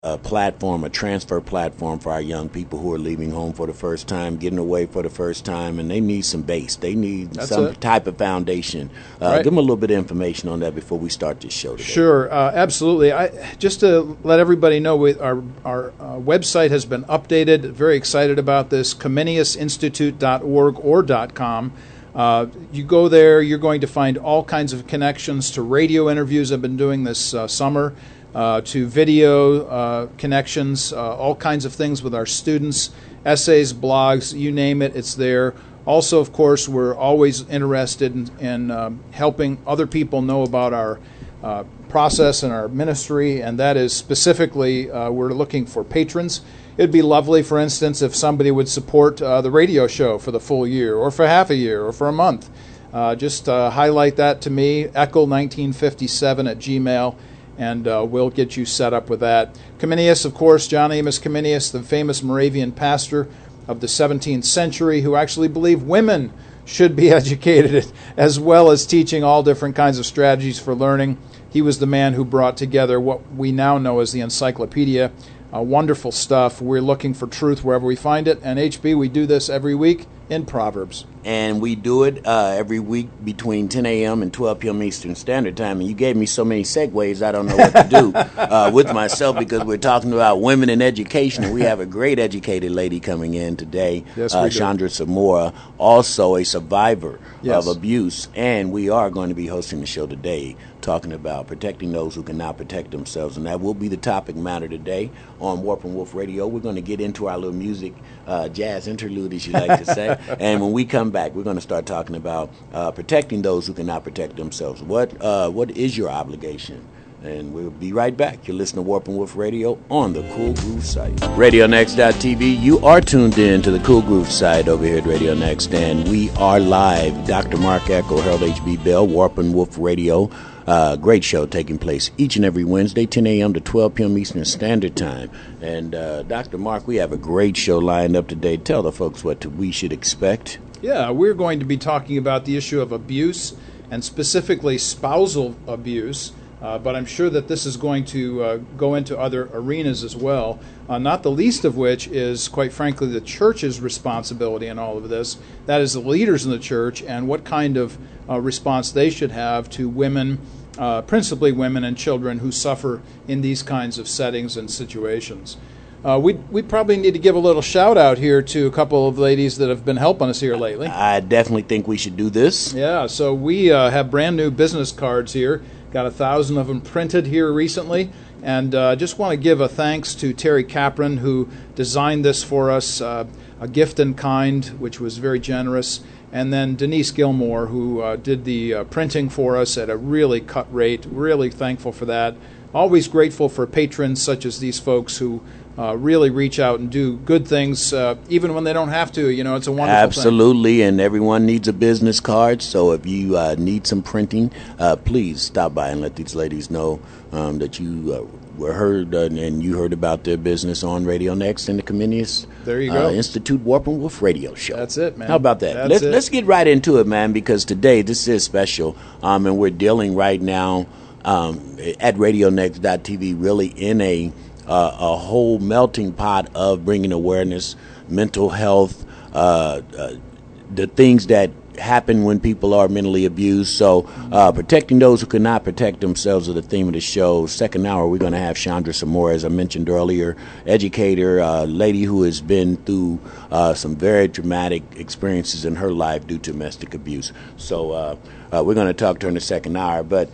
a platform, a transfer platform for our young people who are leaving home for the first time, getting away for the first time, and they need some base. They need some type of foundation. Right. Give them a little bit of information on that before we start this show today. Sure, absolutely. Just to let everybody know, our website has been updated. Very excited about this. ComeniusInstitute.org or .com. You go there, you're going to find all kinds of connections to radio interviews I've been doing this summer, to video connections, all kinds of things with our students, essays, blogs, you name it, it's there. Also, of course, we're always interested in helping other people know about our process and our ministry, and that is specifically we're looking for patrons. It'd be lovely, for instance, if somebody would support the radio show for the full year, or for half a year, or for a month. Just highlight that to me, echo1957@gmail.com. And we'll get you set up with that. Comenius, of course, John Amos Comenius, the famous Moravian pastor of the 17th century, who actually believed women should be educated, as well as teaching all different kinds of strategies for learning. He was the man who brought together what we now know as the encyclopedia. Wonderful stuff. We're looking for truth wherever we find it. And HB, we do this every week in Proverbs. And we do it every week between 10 a.m. and 12 p.m. Eastern Standard Time. And you gave me so many segues, I don't know what to do with myself, because we're talking about women in education. And we have a great educated lady coming in today, yes, we do. Chandra Samora, also a survivor yes. of abuse. And we are going to be hosting the show today, talking about protecting those who cannot protect themselves. And that will be the topic matter today on Warp and Wolf Radio. We're going to get into our little music, jazz interlude, as you like to say. And when we come back, we're going to start talking about protecting those who cannot protect themselves. What is your obligation? And we'll be right back. You're listening to Warp and Wolf Radio on the Cool Groove site. RadioNext.tv, you are tuned in to the Cool Groove site over here at Radio Next, and we are live. Dr. Mark Echo, Harold H.B. Bell, Warp and Wolf Radio. Great show taking place each and every Wednesday, 10 a.m. to 12 p.m. Eastern Standard Time. And Dr. Mark, we have a great show lined up today. Tell the folks what we should expect. Yeah, we're going to be talking about the issue of abuse, and specifically spousal abuse. But I'm sure that this is going to go into other arenas as well, not the least of which is, quite frankly, the church's responsibility in all of this. That is the leaders in the church and what kind of response they should have to women, principally women and children who suffer in these kinds of settings and situations. We probably need to give a little shout out here to a couple of ladies that have been helping us here lately. I definitely think we should do this. Yeah, so we have brand new business cards here. Got 1,000 of them printed here recently, and just want to give a thanks to Terry Capron, who designed this for us, a gift in kind, which was very generous, and then Denise Gilmore, who did the printing for us at a really cut rate. Really thankful for that. Always grateful for patrons such as these folks who really reach out and do good things, even when they don't have to. You know, it's a wonderful Absolutely, thing. And everyone needs a business card. So if you need some printing, please stop by and let these ladies know that you were heard and you heard about their business on Radio Next and the Comenius there you go. Institute Warp and Wolf Radio Show. That's it, man. How about that? Let's get right into it, man, because today this is special, and we're dealing right now at RadioNext.tv really in a whole melting pot of bringing awareness, mental health, the things that happen when people are mentally abused. So protecting those who cannot protect themselves are the theme of the show. Second hour, we're going to have Chandra Samora, as I mentioned earlier, educator, lady who has been through some very traumatic experiences in her life due to domestic abuse. So we're going to talk to her in the second hour. But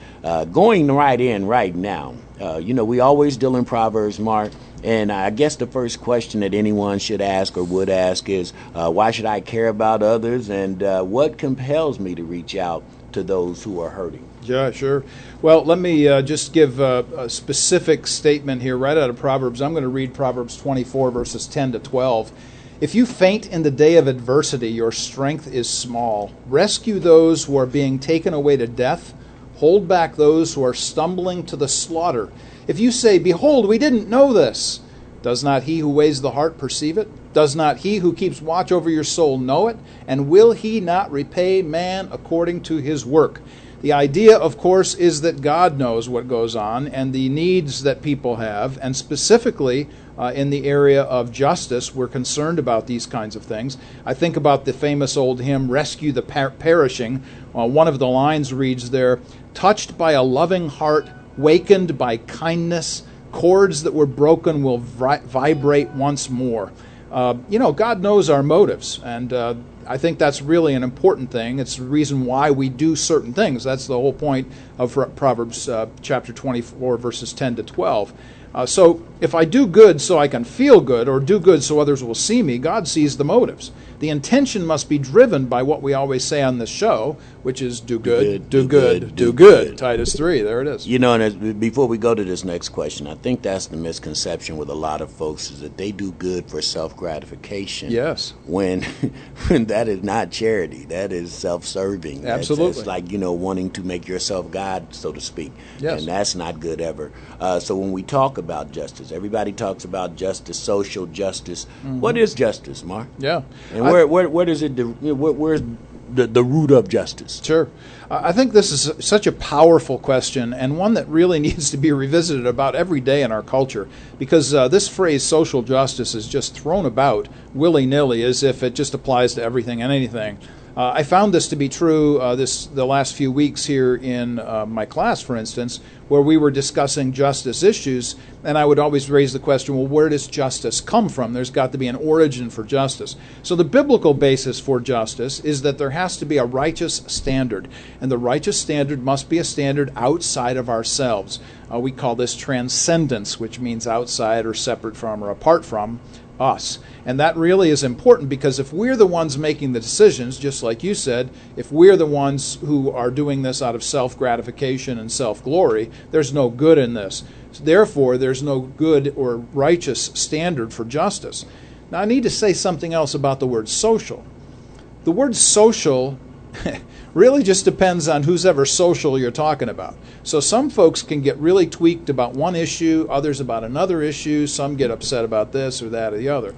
going right in right now, we always deal in Proverbs, Mark. And I guess the first question that anyone should ask or would ask is, why should I care about others? And what compels me to reach out to those who are hurting? Yeah, sure. Well, let me just give a specific statement here right out of Proverbs. I'm going to read Proverbs 24, verses 10 to 12. If you faint in the day of adversity, your strength is small. Rescue those who are being taken away to death. Hold back those who are stumbling to the slaughter. If you say, behold, we didn't know this, does not he who weighs the heart perceive it? Does not he who keeps watch over your soul know it? And will he not repay man according to his work? The idea, of course, is that God knows what goes on and the needs that people have, and specifically in the area of justice, we're concerned about these kinds of things. I think about the famous old hymn, Rescue the Perishing. One of the lines reads there, touched by a loving heart, wakened by kindness, chords that were broken will vibrate once more. God knows our motives, and I think that's really an important thing. It's the reason why we do certain things. That's the whole point of Proverbs chapter 24, verses 10 to 12. So if I do good so I can feel good, or do good so others will see me, God sees the motives. The intention must be driven by what we always say on this show, which is do good, do good, do good. Titus 3, there it is. And before we go to this next question, I think that's the misconception with a lot of folks, is that they do good for self-gratification. Yes. When that is not charity. That is self-serving. Absolutely. That's like, wanting to make yourself God, so to speak. Yes. And that's not good ever. So when we talk about justice, everybody talks about justice, social justice. Mm-hmm. What is justice, Mark? Yeah. And where does it? Where's the root of justice? Sure. I think this is such a powerful question, and one that really needs to be revisited about every day in our culture, because this phrase social justice is just thrown about willy-nilly as if it just applies to everything and anything. I found this to be true the last few weeks here in my class, for instance, where we were discussing justice issues, and I would always raise the question, well, where does justice come from? There's got to be an origin for justice. So the biblical basis for justice is that there has to be a righteous standard, and the righteous standard must be a standard outside of ourselves. We call this transcendence, which means outside or separate from or apart from us. And that really is important, because if we're the ones making the decisions, just like you said, if we're the ones who are doing this out of self-gratification and self-glory, there's no good in this. Therefore, there's no good or righteous standard for justice. Now, I need to say something else about the word social. The word social really just depends on who's ever social you're talking about. So some folks can get really tweaked about one issue, others about another issue, some get upset about this or that or the other.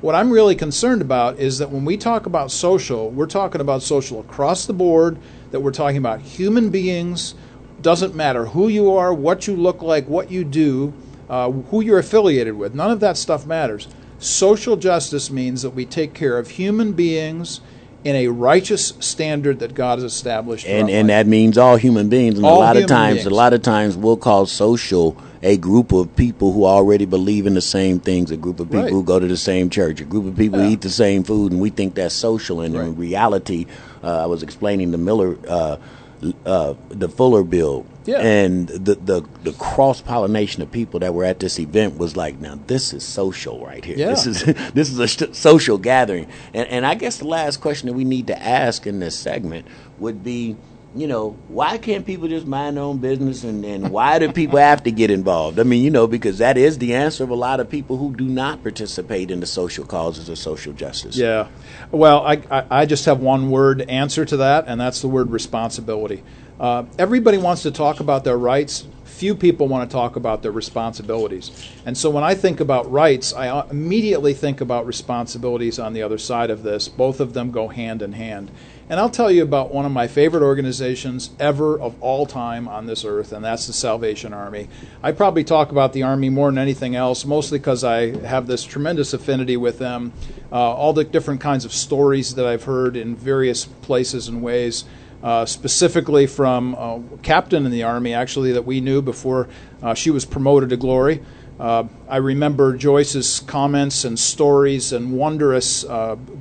What I'm really concerned about is that when we talk about social, we're talking about social across the board, that we're talking about human beings. Doesn't matter who you are, what you look like, what you do, who you're affiliated with. None of that stuff matters. Social justice means that we take care of human beings in a righteous standard that God has established. And that means all human beings. And a lot of times we'll call social a group of people who already believe in the same things, a group of people who go to the same church, a group of people who eat the same food, and we think that's social. And in reality, I was explaining the the Fuller Bill, and the cross-pollination of people that were at this event was like, now this is social right here. This is a social gathering. And I guess the last question that we need to ask in this segment would be, why can't people just mind their own business, and why do people have to get involved? I mean, because that is the answer of a lot of people who do not participate in the social causes of social justice. Yeah. Well, I just have one word answer to that, and that's the word responsibility. Everybody wants to talk about their rights. Few people want to talk about their responsibilities. And so when I think about rights, I immediately think about responsibilities on the other side of this. Both of them go hand in hand. And I'll tell you about one of my favorite organizations ever of all time on this earth, and that's the Salvation Army. I probably talk about the Army more than anything else, mostly because I have this tremendous affinity with them. All the different kinds of stories that I've heard in various places and ways, specifically from a captain in the Army, actually, that we knew before she was promoted to glory. I remember Joyce's comments and stories and wondrous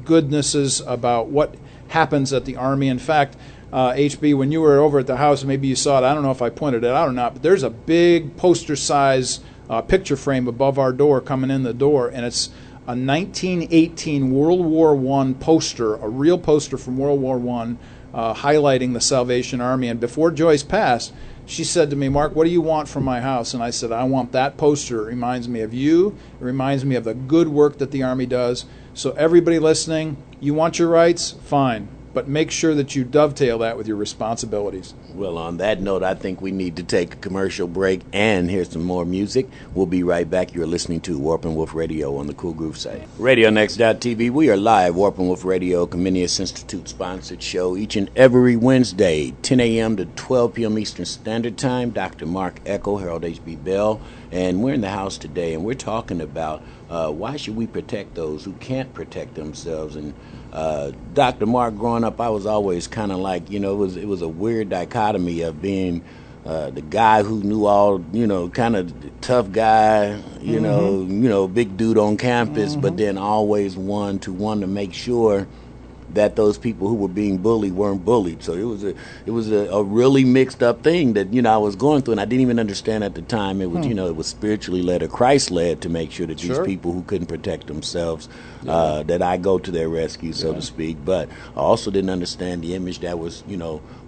goodnesses about what happens at the Army. In fact, HB, when you were over at the house, maybe you saw it, I don't know if I pointed it out or not, but there's a big poster-size picture frame above our door coming in the door, and it's a 1918 World War I poster, a real poster from World War I, highlighting the Salvation Army. And before Joyce passed, she said to me, Mark, what do you want from my house? And I said, I want that poster. It reminds me of you. It reminds me of the good work that the Army does. So everybody listening, you want your rights? Fine. but make sure that you dovetail that with your responsibilities. Well, on that note, I think we need to take a commercial break and hear some more music. We'll be right back. You're listening to Warp and Woof Radio on the Cool Groove site. RadioNext.tv, we are live, Warp and Woof Radio, Comenius Institute-sponsored show each and every Wednesday, 10 a.m. to 12 p.m. Eastern Standard Time. Dr. Mark Echo, Harold H.B. Bell, and we're in the house today, and we're talking about why should we protect those who can't protect themselves. And Dr. Mark, growing up, I was always kind of like, it was a weird dichotomy of being the guy who knew all, kind of tough guy, big dude on campus, but then always want to make sure that those people who were being bullied weren't bullied. So it was a really mixed up thing that I was going through, and I didn't even understand at the time. It was it was spiritually led or Christ led to make sure that these people who couldn't protect themselves, that I go to their rescue, so to speak. But I also didn't understand the image that was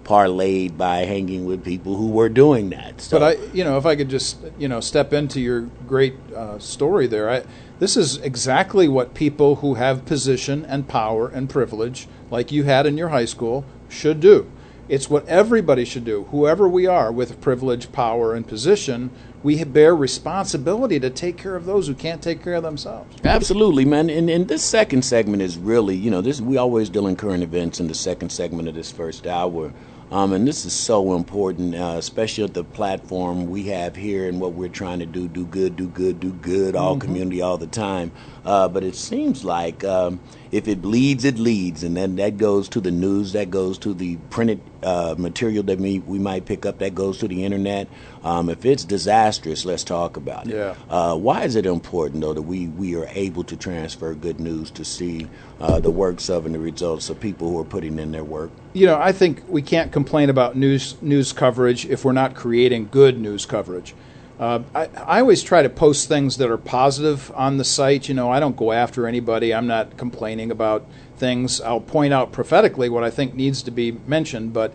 parlayed by hanging with people who were doing that. So. But if I could just step into your great story there, this is exactly what people who have position and power and privilege, like you had in your high school, should do. It's what everybody should do. Whoever we are with privilege, power, and position, we bear responsibility to take care of those who can't take care of themselves. Absolutely, man. And this second segment is really, we always deal in current events in the second segment of this first hour. And this is so important, especially at the platform we have here and what we're trying to do good, all community all the time. But it seems like if it bleeds, it leads. And then that goes to the news, that goes to the printed material that we might pick up, that goes to the internet. If it's disastrous, let's talk about it. Yeah. Why is it important, though, that we are able to transfer good news to see the works of and the results of people who are putting in their work? I think we can't complain about news coverage if we're not creating good news coverage. I always try to post things that are positive on the site. I don't go after anybody. I'm not complaining about things. I'll point out prophetically what I think needs to be mentioned. But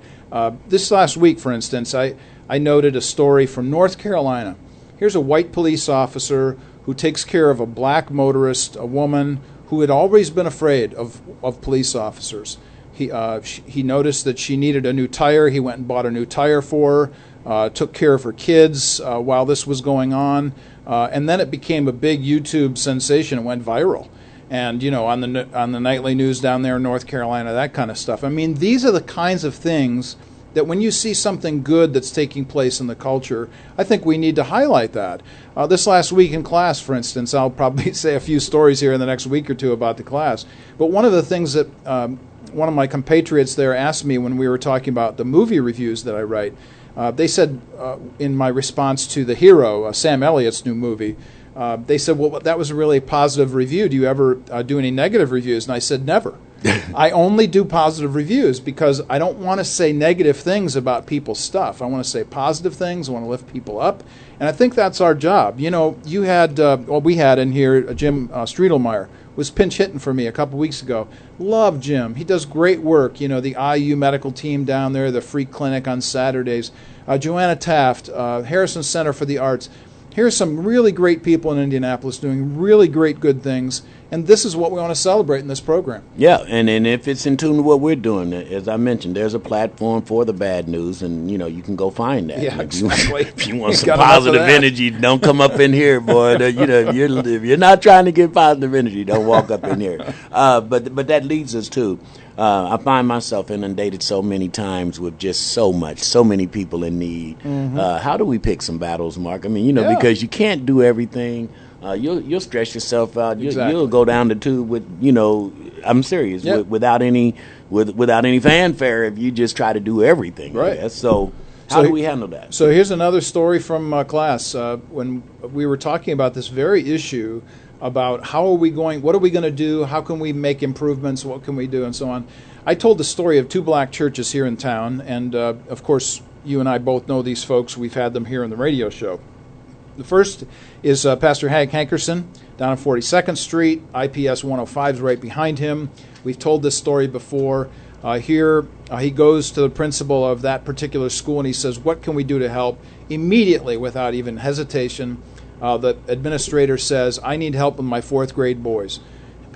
this last week, for instance, I noted a story from North Carolina. Here's a white police officer who takes care of a black motorist, a woman who had always been afraid of police officers. He noticed that she needed a new tire. He went and bought a new tire for her, took care of her kids while this was going on, and then it became a big YouTube sensation. It went viral, and on the nightly news down there in North Carolina, that kind of stuff. I mean, these are the kinds of things that when you see something good that's taking place in the culture, I think we need to highlight that. This last week in class, for instance, I'll probably say a few stories here in the next week or two about the class, but one of the things that one of my compatriots there asked me when we were talking about the movie reviews that I write, they said in my response to The Hero, Sam Elliott's new movie, they said, well, that was a really positive review. Do you ever do any negative reviews? And I said, never. I only do positive reviews because I don't want to say negative things about people's stuff. I want to say positive things. I want to lift people up. And I think that's our job. You had, we had in here, Jim Striedelmeyer was pinch hitting for me a couple weeks ago. Love Jim. He does great work. The IU medical team down there, the free clinic on Saturdays. Joanna Taft, Harrison Center for the Arts. Here's some really great people in Indianapolis doing really great good things, and this is what we want to celebrate in this program. Yeah, and if it's in tune with what we're doing, as I mentioned, there's a platform for the bad news, and you can go find that. Yeah, exactly. If you want some positive energy, don't come up in here, boy. If you're not trying to get positive energy, don't walk up in here. But that leads us to. I find myself inundated so many times with just so many people in need. How do we pick some battles, Mark? I mean, because you can't do everything. You'll stress yourself out. You'll go down the tube with, I'm serious, without any fanfare if you just try to do everything. Right. Yeah? So how do we handle that? So here's another story from class. When we were talking about this very issue about what are we going to do, how can we make improvements, what can we do, and so on. I told the story of two black churches here in town, and of course you and I both know these folks. We've had them here in the radio show. The first is Pastor Hank Hankerson down on 42nd Street. IPS 105 is right behind him. We've told this story before. Here he goes to the principal of that particular school and he says, what can we do to help? Immediately, without even hesitation, the administrator says, I need help with my fourth grade boys.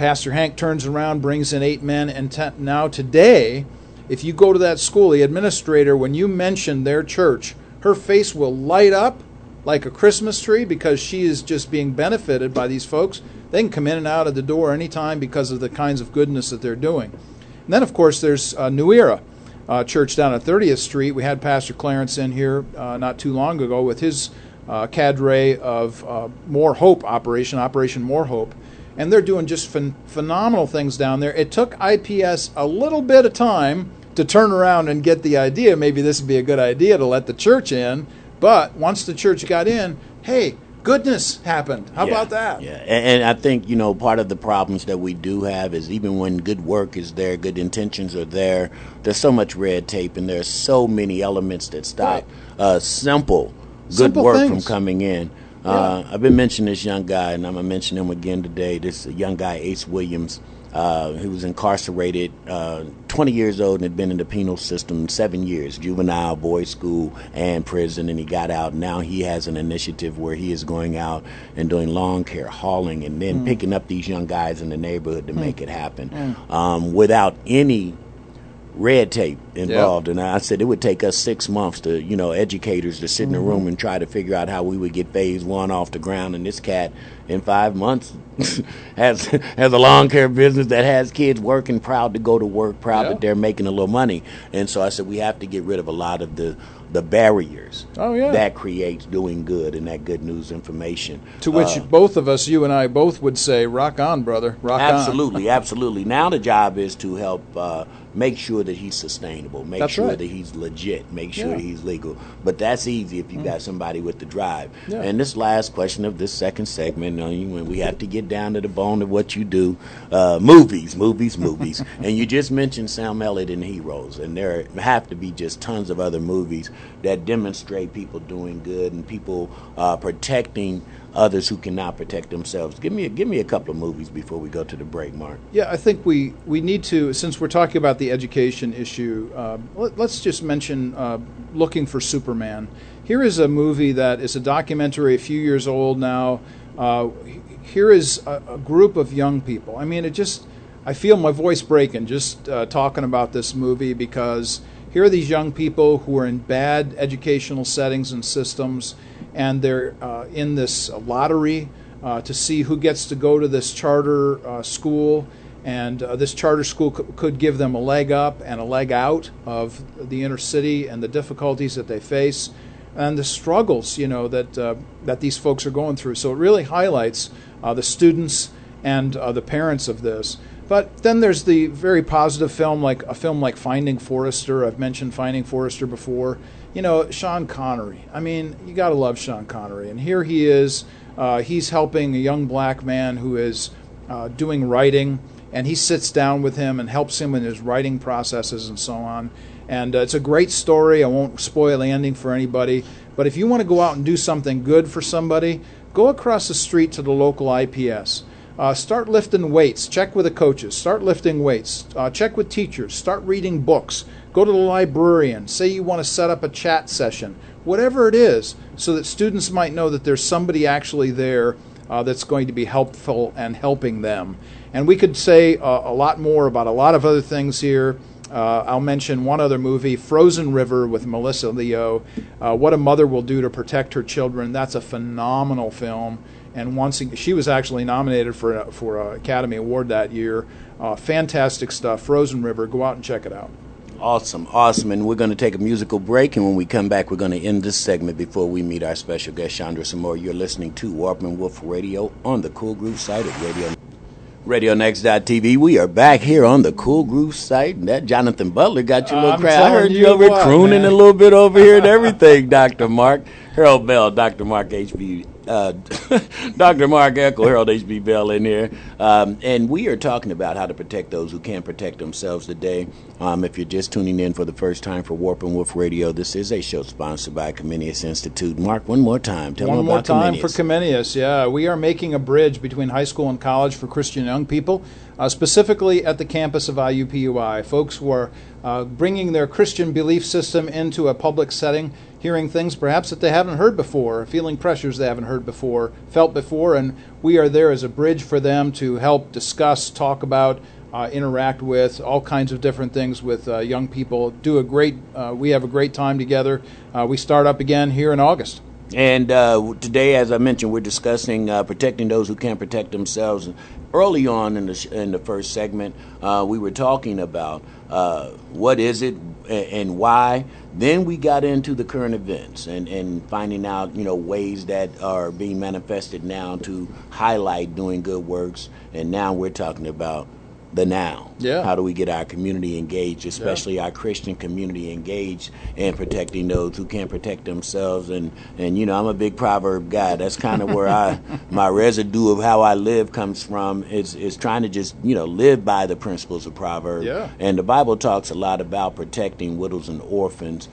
Pastor Hank turns around, brings in 8 men, and now today, if you go to that school, the administrator, when you mention their church, her face will light up like a Christmas tree because she is just being benefited by these folks. They can come in and out of the door anytime because of the kinds of goodness that they're doing. And then, of course, there's New Era Church down at 30th Street. We had Pastor Clarence in here not too long ago with his cadre of More Hope Operation More Hope. And they're doing just phenomenal things down there. It took IPS a little bit of time to turn around and get the idea. Maybe this would be a good idea to let the church in. But once the church got in, hey, goodness happened. How about that? Yeah, and I think, part of the problems that we do have is even when good work is there, good intentions are there, there's so much red tape and there's so many elements that stop simple work things from coming in. I've been mentioning this young guy, and I'm going to mention him again today. This young guy, Ace Williams. He was incarcerated, 20 years old, and had been in the penal system 7 years, juvenile, boys' school, and prison, and he got out. Now he has an initiative where he is going out and doing lawn care, hauling, and then picking up these young guys in the neighborhood to make it happen without any red tape involved. And I said it would take us 6 months to, educators to sit in a room and try to figure out how we would get phase 1 off the ground. And this cat in 5 months has a lawn care business that has kids working, proud to go to work, proud that they're making a little money. And so I said we have to get rid of a lot of the barriers that creates doing good and that good news information. To which both of us, you and I both would say, rock on, brother, rock on. Absolutely. Now the job is to help make sure that he's sustainable, make sure that he's legit, make sure he's legal. But that's easy if you got somebody with the drive. Yeah. And this last question of this second segment, when we have to get down to the bone of what you do, movies. And you just mentioned Sam Elliott and Heroes, and there have to be just tons of other movies that demonstrate people doing good and people protecting others who cannot protect themselves. Give me a couple of movies before we go to the break, Mark. Yeah, I think we need to, since we're talking about the education issue, let's just mention Looking for Superman. Here is a movie that is a documentary, a few years old now. Here is a group of young people. I mean, I feel my voice breaking just talking about this movie, because here are these young people who are in bad educational settings and systems, and they're in this lottery to see who gets to go to this charter school. And this charter school could give them a leg up and a leg out of the inner city and the difficulties that they face and the struggles, that these folks are going through. So it really highlights the students and the parents of this. But then there's the very positive film, like a film like Finding Forrester. I've mentioned Finding Forrester before. Sean Connery. I mean, you got to love Sean Connery. And here he is. He's helping a young black man who is doing writing, and he sits down with him and helps him in his writing processes and so on. And it's a great story. I won't spoil the ending for anybody. But if you want to go out and do something good for somebody, go across the street to the local IPS. Start lifting weights. Check with the coaches. Start lifting weights. Check with teachers. Start reading books. Go to the librarian. Say you want to set up a chat session. Whatever it is, so that students might know that there's somebody actually there that's going to be helpful and helping them. And we could say a lot more about a lot of other things here. I'll mention one other movie, Frozen River with Melissa Leo. What a Mother Will Do to Protect Her Children. That's a phenomenal film. And she was actually nominated for an Academy Award that year. Fantastic stuff. Frozen River. Go out and check it out. Awesome. And we're going to take a musical break, and when we come back, we're going to end this segment before we meet our special guest, Chandra Samore. You're listening to Warp and Woof Radio on the Cool Groove site of RadioNext.tv. We are back here on the Cool Groove site, and that Jonathan Butler got you a little crowd. I heard you over crooning a little bit over here and everything, Dr. Mark. Harold Bell, Dr. Mark H.B. Dr. Mark Eckel, Harold H.B. Bell in here. And we are talking about how to protect those who can't protect themselves today. If you're just tuning in for the first time for Warp and Woof Radio, this is a show sponsored by Comenius Institute. Mark, one more time. Tell them about Comenius. One more time for Comenius. Yeah, we are making a bridge between high school and college for Christian young people, specifically at the campus of IUPUI. Folks who are bringing their Christian belief system into a public setting. hearing things perhaps that they haven't heard before, feeling pressures they haven't heard before, felt before, and we are there as a bridge for them to help discuss, talk about, interact with all kinds of different things with young people. We have a great time together. We start up again here in August. And today, as I mentioned, we're discussing protecting those who can't protect themselves. Early on in the first segment, we were talking about what is it and why. Then we got into the current events and finding out, ways that are being manifested now to highlight doing good works. And now we're talking about the now. Yeah. How do we get our community engaged, especially our Christian community engaged in protecting those who can't protect themselves? And I'm a big proverb guy. That's kind of where my residue of how I live comes from. Is trying to just live by the principles of proverb. Yeah. And the Bible talks a lot about protecting widows and orphans.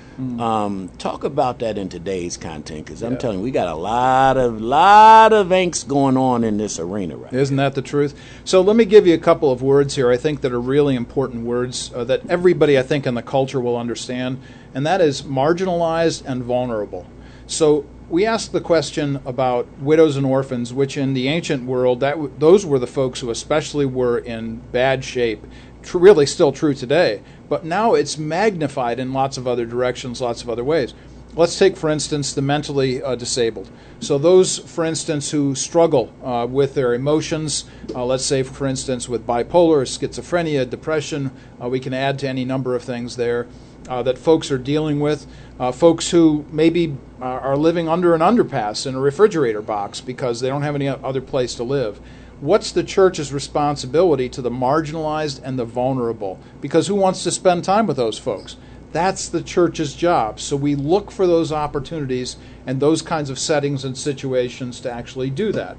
Talk about that in today's content, because I'm telling you, we got a lot of angst going on in this arena right now. Isn't that the truth? So let me give you a couple of words here I think that are really important words that everybody, I think, in the culture will understand, and that is marginalized and vulnerable. So we ask the question about widows and orphans, which in the ancient world, those were the folks who especially were in bad shape, really still true today, but now it's magnified in lots of other directions, lots of other ways. Let's take, for instance, the mentally disabled. So those, for instance, who struggle with their emotions, let's say, for instance, with bipolar, schizophrenia, depression, we can add to any number of things there that folks are dealing with. Folks who maybe are living under an underpass in a refrigerator box because they don't have any other place to live. What's the church's responsibility to the marginalized and the vulnerable? Because who wants to spend time with those folks? That's the church's job. So we look for those opportunities and those kinds of settings and situations to actually do that.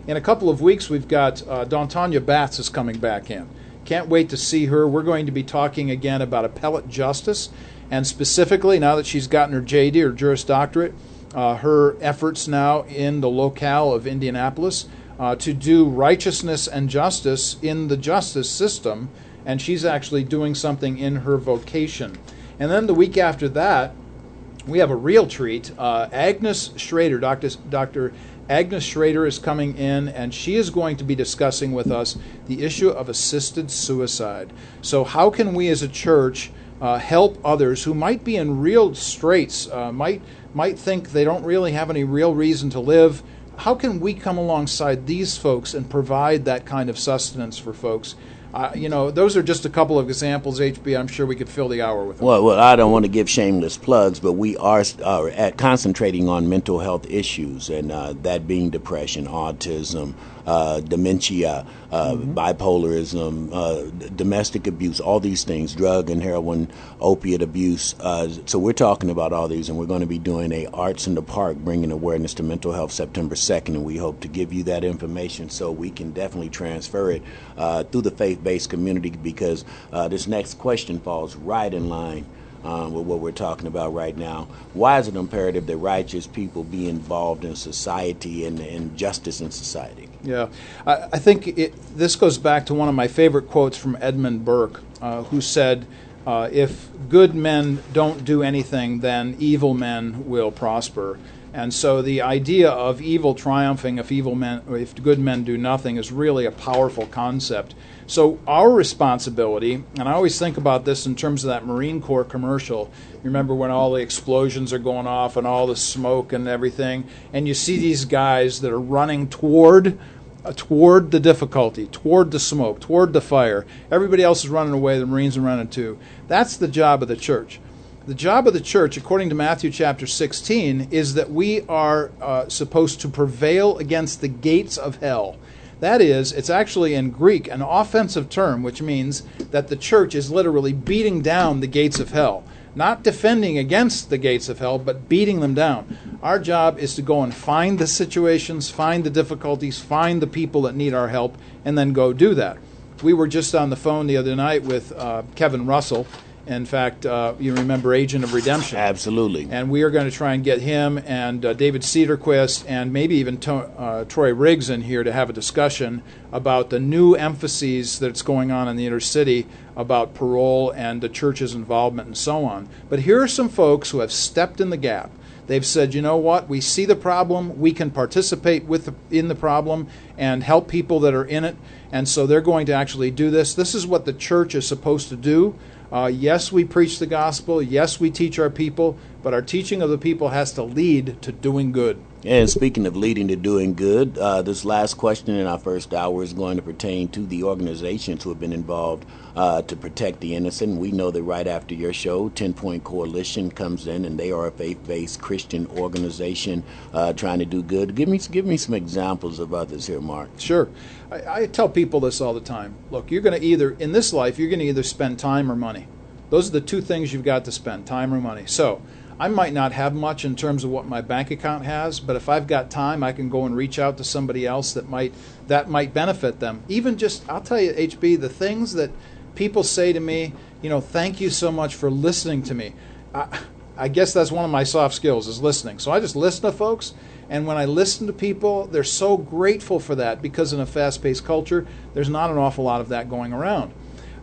In a couple of weeks, we've got Tanya Batts is coming back in. Can't wait to see her. We're going to be talking again about appellate justice, and specifically, now that she's gotten her JD, or Juris Doctorate, her efforts now in the locale of Indianapolis to do righteousness and justice in the justice system, and she's actually doing something in her vocation. And then the week after that, we have a real treat. Agnes Schrader, Dr. Agnes Schrader is coming in, and she is going to be discussing with us the issue of assisted suicide. So how can we as a church help others who might be in real straits, might think they don't really have any real reason to live? How can we come alongside these folks and provide that kind of sustenance for folks? Those are just a couple of examples, HB. I'm sure we could fill the hour with them. Well, I don't want to give shameless plugs, but we are concentrating on mental health issues, and that being depression, autism, dementia, bipolarism, domestic abuse, all these things, drug and heroin, opiate abuse. So we're talking about all these, and we're going to be doing a Arts in the Park, bringing awareness to mental health, September 2nd, and we hope to give you that information so we can definitely transfer it through the faith-based community, because this next question falls right in line with what we're talking about right now. Why is it imperative that righteous people be involved in society and justice in society? Yeah, I think this goes back to one of my favorite quotes from Edmund Burke, who said, if good men don't do anything, then evil men will prosper. And so the idea of evil triumphing if good men do nothing is really a powerful concept. So our responsibility, and I always think about this in terms of that Marine Corps commercial. You remember when all the explosions are going off and all the smoke and everything, and you see these guys that are running toward the difficulty, toward the smoke, toward the fire. Everybody else is running away, the Marines are running too. That's the job of the church. The job of the church, according to Matthew chapter 16, is that we are supposed to prevail against the gates of hell. That is, it's actually in Greek an offensive term, which means that the church is literally beating down the gates of hell. Not defending against the gates of hell, but beating them down. Our job is to go and find the situations, find the difficulties, find the people that need our help, and then go do that. We were just on the phone the other night with Kevin Russell, In fact, you remember Agent of Redemption. Absolutely. And we are going to try and get him and David Cedarquist and maybe even Troy Riggs in here to have a discussion about the new emphases that's going on in the inner city about parole and the church's involvement and so on. But here are some folks who have stepped in the gap. They've said, you know what, we see the problem, we can participate in the problem and help people that are in it, and so they're going to actually do this. This is what the church is supposed to do. Yes, we preach the gospel. Yes, we teach our people, but our teaching of the people has to lead to doing good. And speaking of leading to doing good, this last question in our first hour is going to pertain to the organizations who have been involved to protect the innocent. We know that right after your show, 10 Point Coalition comes in, and they are a faith-based Christian organization trying to do good. Give me some examples of others here, Mark. Sure. I tell people this all the time. Look, you're going to in this life, you're going to either spend time or money. Those are the two things you've got to spend, time or money. So I might not have much in terms of what my bank account has, but if I've got time, I can go and reach out to somebody else that might benefit them. Even just, I'll tell you, HB, the things that people say to me, thank you so much for listening to me. I guess that's one of my soft skills is listening. So I just listen to folks, and when I listen to people, they're so grateful for that because in a fast-paced culture, there's not an awful lot of that going around.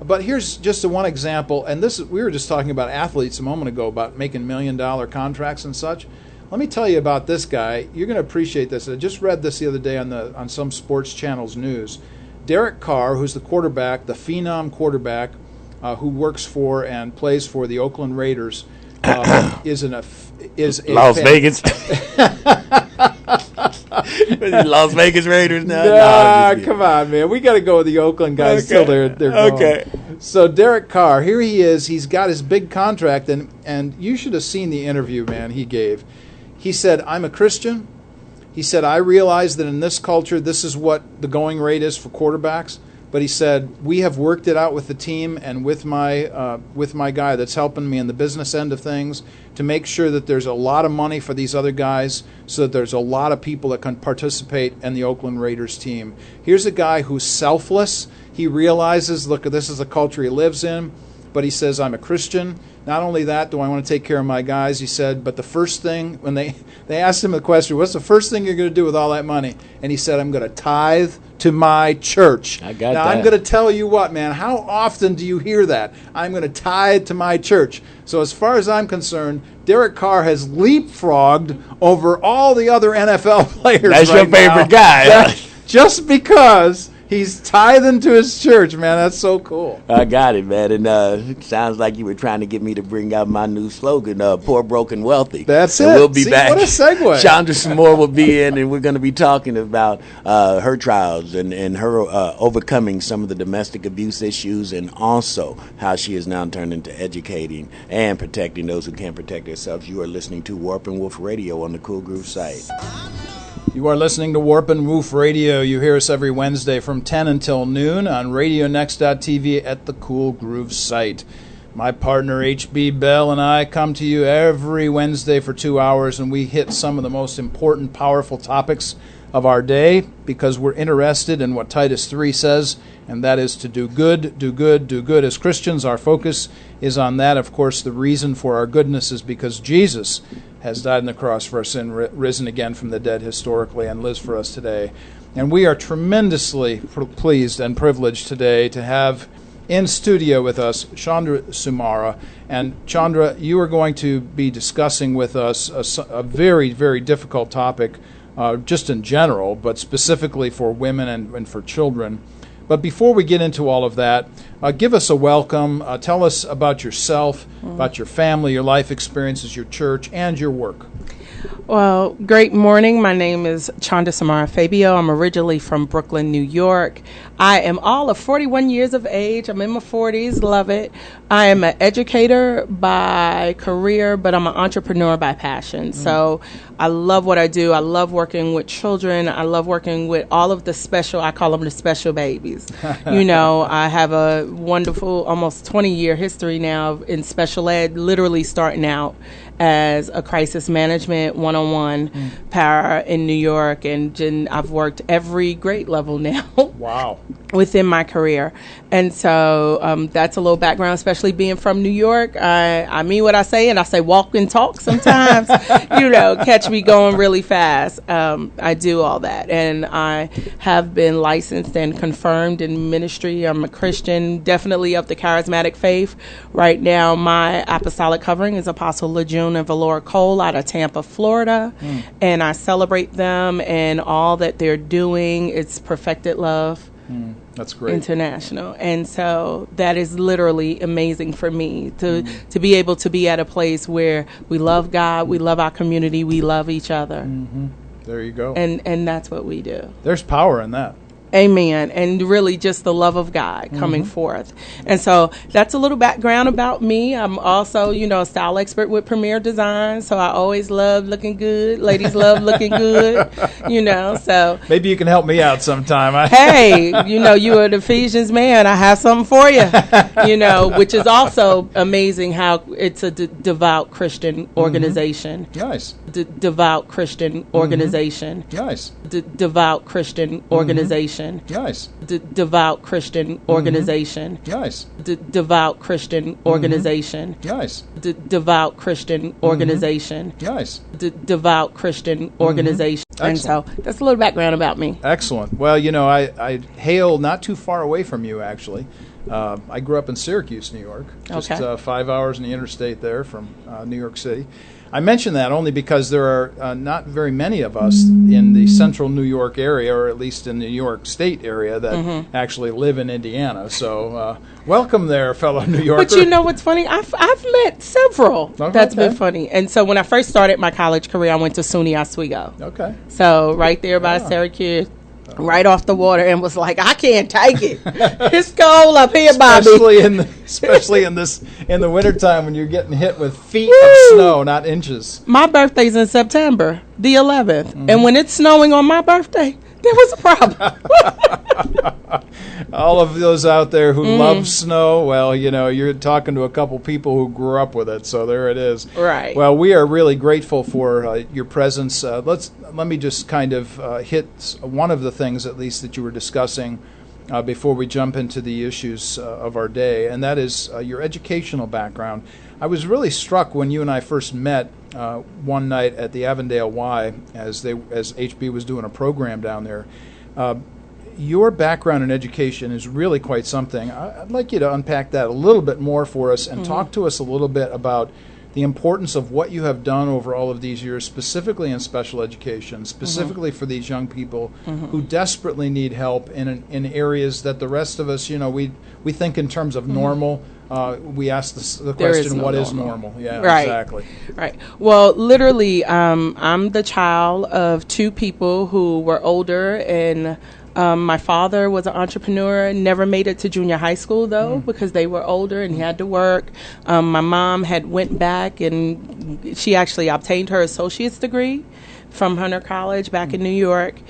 But here's just one example, and we were just talking about athletes a moment ago about making $1 million contracts and such. Let me tell you about this guy. You're going to appreciate this. I just read this the other day on some sports channel's news. Derek Carr, who's the quarterback, the phenom quarterback, who works for and plays for the Oakland Raiders, is Las Vegas. Las Vegas Raiders now? Nah, come on, man. We got to go with the Oakland guys till they're gone. Okay. So Derek Carr, here he is. He's got his big contract, and you should have seen the interview, man, he gave. He said, I'm a Christian. He said, I realize that in this culture, this is what the going rate is for quarterbacks. But he said, we have worked it out with the team and with my guy that's helping me in the business end of things to make sure that there's a lot of money for these other guys so that there's a lot of people that can participate in the Oakland Raiders team. Here's a guy who's selfless. He realizes, look, this is the culture he lives in. But he says, I'm a Christian. Not only that, do I want to take care of my guys, he said, but the first thing, when they asked him the question, what's the first thing you're going to do with all that money? And he said, I'm going to tithe to my church. I got now, that. I'm going to tell you what, man, how often do you hear that? I'm going to tithe to my church. So as far as I'm concerned, Derek Carr has leapfrogged over all the other NFL players. That's right your favorite now. guy. Just because he's tithing to his church, man. That's so cool. I got it, man. And it sounds like you were trying to get me to bring out my new slogan, poor, broken, wealthy. That's and it. We'll be See, back. What a segue. Chandra Samore will be in, and we're going to be talking about her trials and her overcoming some of the domestic abuse issues, and also how she is now turned into educating and protecting those who can't protect themselves. You are listening to Warp and Woof Radio on the Cool Groove site. You are listening to Warp and Woof Radio. You hear us every Wednesday from 10 until noon on RadioNext.tv at the Cool Groove site. My partner H.B. Bell and I come to you every Wednesday for 2 hours, and we hit some of the most important, powerful topics of our day because we're interested in what Titus 3 says, and that is to do good, do good, do good. As Christians, our focus is on that. Of course, the reason for our goodness is because Jesus has died on the cross for our sin, risen again from the dead historically, and lives for us today. And we are tremendously pleased and privileged today to have in studio with us Chandra Samore. And Chandra, you are going to be discussing with us a very, very difficult topic, just in general, but specifically for women and for children. But before we get into all of that, give us a welcome. Tell us about yourself, about your family, your life experiences, your church, and your work. Well, great morning. My name is Chandra Samore Fabio. I'm originally from Brooklyn, New York. I am all of 41 years of age. I'm in my 40s. Love it. I am an educator by career, but I'm an entrepreneur by passion. So I love what I do. I love working with children. I love working with all of the special, I call them the special babies. I have a wonderful almost 20-year history now in special ed, literally starting out as a crisis management one-on-one para in New York, and I've worked every grade level now. Wow. Within my career. And so that's a little background, especially being from New York. I mean what I say, and I say walk and talk sometimes. Catch me going really fast. I do all that. And I have been licensed and confirmed in ministry. I'm a Christian, definitely of the charismatic faith. Right now, my apostolic covering is Apostle LeJune and Valora Cole out of Tampa, Florida. And I celebrate them and all that they're doing. It's perfected love. That's great. International. And so that is literally amazing for me to be able to be at a place where we love God, we love our community, we love each other. There you go. And that's what we do. There's power in that. Amen. And really just the love of God coming forth. And so that's a little background about me. I'm also, a style expert with Premier Design. So I always love looking good. Ladies love looking good, so. Maybe you can help me out sometime. Hey, you're an Ephesians man. I have something for you, which is also amazing how it's a devout Christian organization. Nice. Devout Christian organization. Nice. Devout Christian organization. Nice. Devout Christian organization. Nice. Devout Christian organization. Nice. Devout Christian organization. Nice. Devout Christian organization. And so that's a little background about me. Excellent. Well, I hail not too far away from you, actually. I grew up in Syracuse, New York, just 5 hours in the interstate there from New York City. I mention that only because there are not very many of us in the central New York area, or at least in the New York State area, that actually live in Indiana. So welcome there, fellow New Yorkers. But you know what's funny? I've met several. That's been funny. And so when I first started my college career, I went to SUNY Oswego. Okay. So right there by Syracuse. Right off the water, and was like, I can't take it. It's cold up here, Bobby. Especially in the wintertime when you're getting hit with feet of snow, not inches. My birthday's in September, the 11th, and when it's snowing on my birthday, there was a problem. All of those out there who love snow, well, you're talking to a couple people who grew up with it, so there it is. Right. Well, we are really grateful for your presence. Let me just kind of hit one of the things, at least, that you were discussing before we jump into the issues of our day, and that is your educational background. I was really struck when you and I first met one night at the Avondale Y as HB was doing a program down there. Your background in education is really quite something. I'd like you to unpack that a little bit more for us and talk to us a little bit about the importance of what you have done over all of these years, specifically in special education, specifically for these young people who desperately need help in areas that the rest of us, we think in terms of normal. We ask the question, what is normal? Yeah, right. Exactly. Right. Well, literally, I'm the child of two people who were older, and my father was an entrepreneur, never made it to junior high school, though, because they were older and he had to work. My mom had went back, and she actually obtained her associate's degree from Hunter College back in New York.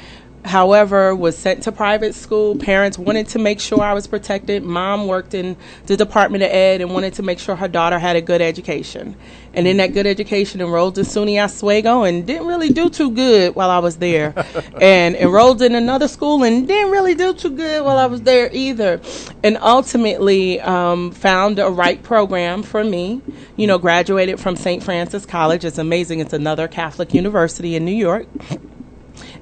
However, was sent to private school. Parents wanted to make sure I was protected. Mom worked in the Department of Ed and wanted to make sure her daughter had a good education. And in that good education, enrolled in SUNY Oswego and didn't really do too good while I was there. And enrolled in another school and didn't really do too good while I was there either. And ultimately found a right program for me. Graduated from St. Francis College. It's amazing. It's another Catholic university in New York.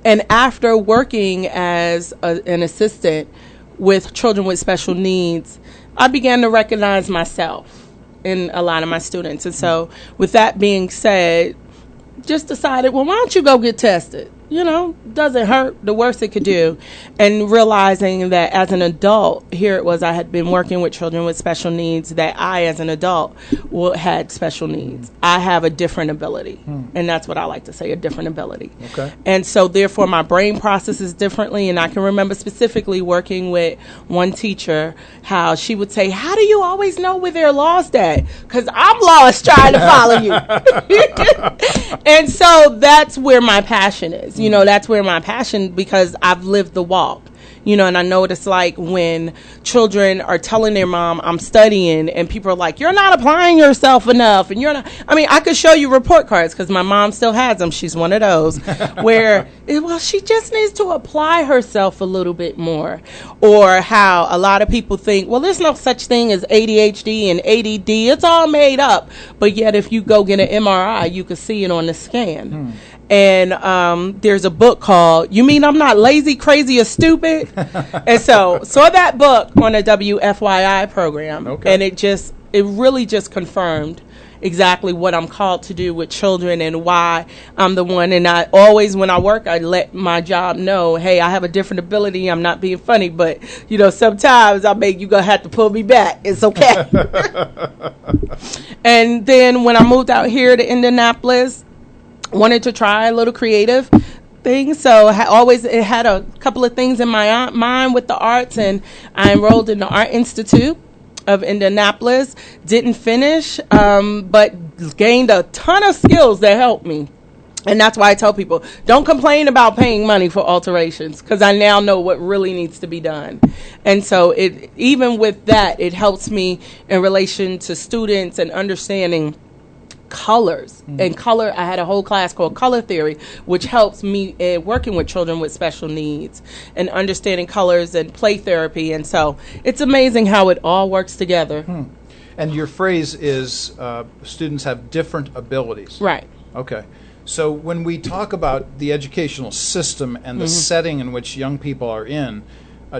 And after working as an assistant with children with special needs, I began to recognize myself in a lot of my students. And so with that being said, just decided, well, why don't you go get tested? Doesn't hurt. The worst it could do. And realizing that as an adult, here it was, I had been working with children with special needs, that I, as an adult, had special needs. I have a different ability. And that's what I like to say, a different ability. Okay. And so therefore my brain processes differently. And I can remember specifically working with one teacher, how she would say, how do you always know where they're lost at? Because I'm lost trying to follow you. And so that's where my passion is. That's where my passion, because I've lived the walk. And I know what it's like when children are telling their mom, I'm studying, and people are like, you're not applying yourself enough, and you're not. I mean, I could show you report cards because my mom still has them. She's one of those where, well, she just needs to apply herself a little bit more. Or how a lot of people think, well, there's no such thing as ADHD and ADD. It's all made up. But yet if you go get an MRI, you can see it on the scan. And there's a book called You Mean I'm Not Lazy, Crazy, or Stupid? And so saw that book on a WFYI program. Okay. And it really just confirmed exactly what I'm called to do with children and why I'm the one. And I always, when I work, I let my job know, hey, I have a different ability. I'm not being funny, but, sometimes you're going to have to pull me back. It's okay. And then when I moved out here to Indianapolis, wanted to try a little creative thing. So it had a couple of things in my mind with the arts, and I enrolled in the Art Institute of Indianapolis. Didn't finish, but gained a ton of skills that helped me. And that's why I tell people, don't complain about paying money for alterations, because I now know what really needs to be done. And so even with that, it helps me in relation to students and understanding colors. And color, I had a whole class called Color Theory, which helps me working with children with special needs and understanding colors and play therapy. And so it's amazing how it all works together. And your phrase is students have different abilities. Right. Okay. So when we talk about the educational system and the setting in which young people are in,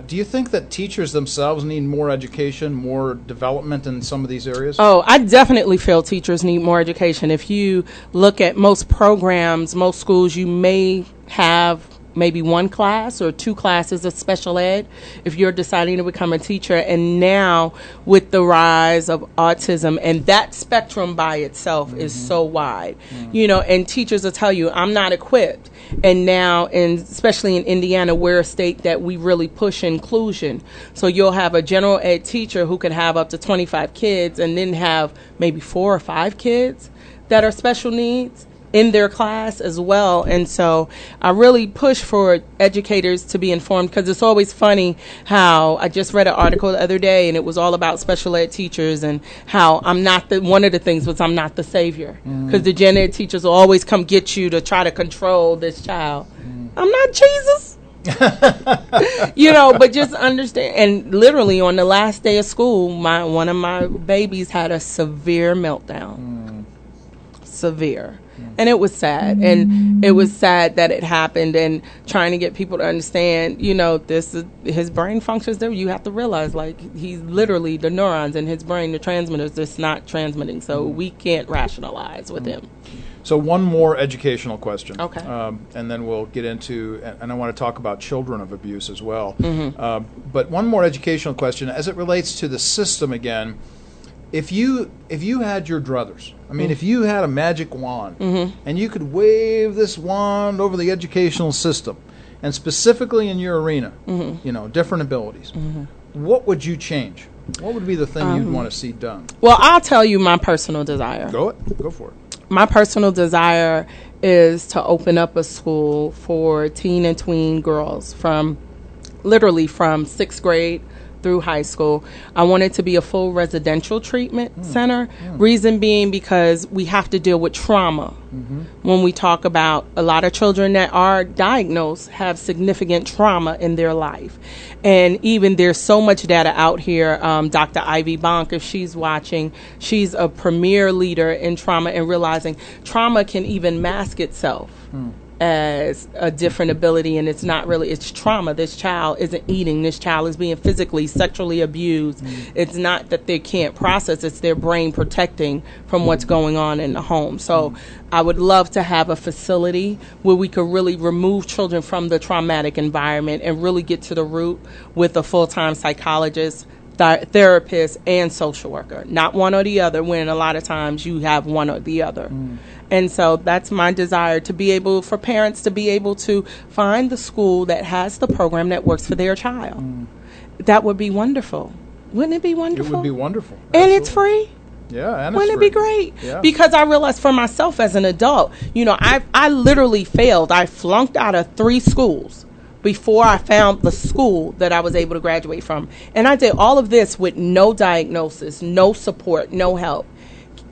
do you think that teachers themselves need more education, more development in some of these areas? Oh, I definitely feel teachers need more education. If you look at most programs, most schools, you may have maybe one class or two classes of special ed if you're deciding to become a teacher. And now with the rise of autism, and that spectrum by itself is so wide, and teachers will tell you, I'm not equipped. And now, especially in Indiana, we're a state that we really push inclusion. So you'll have a general ed teacher who could have up to 25 kids and then have maybe 4 or 5 kids that are special needs in their class as well. And so I really push for educators to be informed, because it's always funny how I just read an article the other day and it was all about special ed teachers and how one of the things was I'm not the savior, because the gen ed teachers will always come get you to try to control this child. I'm not Jesus. But just understand. And literally on the last day of school, one of my babies had a severe meltdown. Severe. And it was sad. And it was sad that it happened, and trying to get people to understand, his brain functions there. You have to realize, he's literally, the neurons in his brain, the transmitters, just not transmitting. So we can't rationalize with him. So one more educational question. Okay. And then we'll get into, and I want to talk about children of abuse as well. But one more educational question as it relates to the system again. If you had your druthers, if you had a magic wand and you could wave this wand over the educational system, and specifically in your arena, different abilities, what would you change? What would be the thing you'd want to see done? Well, I'll tell you my personal desire. Go for it. My personal desire is to open up a school for teen and tween girls from 6th grade through high school. I want it to be a full residential treatment center. Reason being because we have to deal with trauma. When we talk about a lot of children that are diagnosed have significant trauma in their life. And even there's so much data out here. Dr. Ivy Bonk, if she's watching, she's a premier leader in trauma and realizing trauma can even mask itself as a different ability, and it's not really, it's trauma. This child isn't eating, this child is being physically, sexually abused. It's not that they can't process, it's their brain protecting from what's going on in the home. So I would love to have a facility where we could really remove children from the traumatic environment and really get to the root with a full-time psychologist, therapist, and social worker. Not one or the other, when a lot of times you have one or the other. And so that's my desire, to be able, for parents to be able to find the school that has the program that works for their child. That would be wonderful. Wouldn't it be wonderful? It would be wonderful. And it's free. Yeah, and wouldn't it be great? Yeah. Because I realized for myself as an adult, I literally failed. I flunked out of 3 schools before I found the school that I was able to graduate from. And I did all of this with no diagnosis, no support, no help.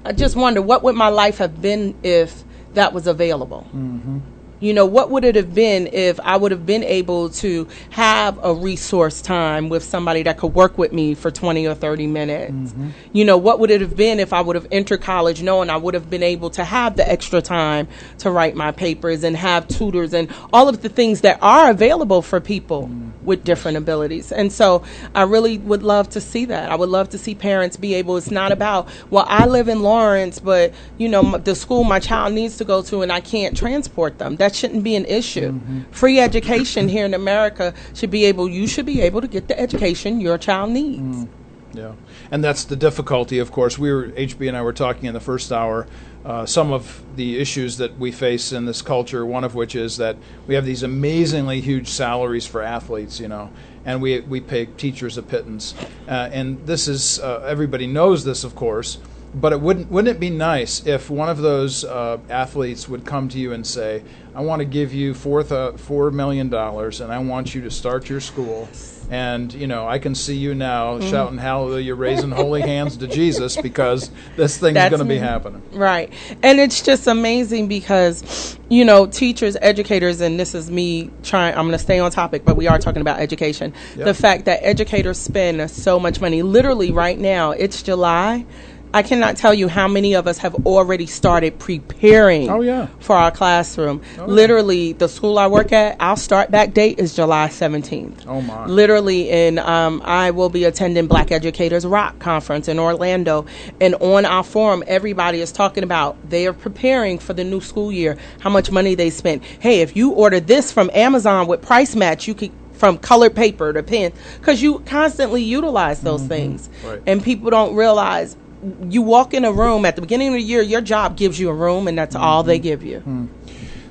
I just wonder, what would my life have been if that was available? Mm-hmm. You know, what would it have been if I would have been able to have a resource time with somebody that could work with me for 20 or 30 minutes? Mm-hmm. You know, what would it have been if I would have entered college knowing I would have been able to have the extra time to write my papers and have tutors and all of the things that are available for people with different abilities. And so I really would love to see that. I would love to see parents be able, it's not about, well, I live in Lawrence, but, you know, the school my child needs to go to and I can't transport them. That shouldn't be an issue. Mm-hmm. Free education here in America you should be able to get the education your child needs. Mm. Yeah. And that's the difficulty, of course. HB and I were talking in the first hour, some of the issues that we face in this culture, one of which is that we have these amazingly huge salaries for athletes, you know, and we pay teachers a pittance. And this is, everybody knows this, of course, but wouldn't it be nice if one of those athletes would come to you and say, I want to give you $4 million and I want you to start your school. And, you know, I can see you now shouting hallelujah, raising holy hands to Jesus, because this thing is going to be happening. Right. And it's just amazing because, you know, teachers, educators, and this is me I'm going to stay on topic, but we are talking about education. Yep. The fact that educators spend so much money. Literally right now, it's July. I cannot tell you how many of us have already started preparing for our classroom. Literally, the school I work at, our start back date is July 17th. Oh, my. Literally, and I will be attending Black Educators Rock Conference in Orlando. And on our forum, everybody is talking about they are preparing for the new school year, how much money they spent. Hey, if you order this from Amazon with price match, you could from colored paper to pen, because you constantly utilize those things. Right. And people don't realize, you walk in a room at the beginning of the year, your job gives you a room, and that's all they give you.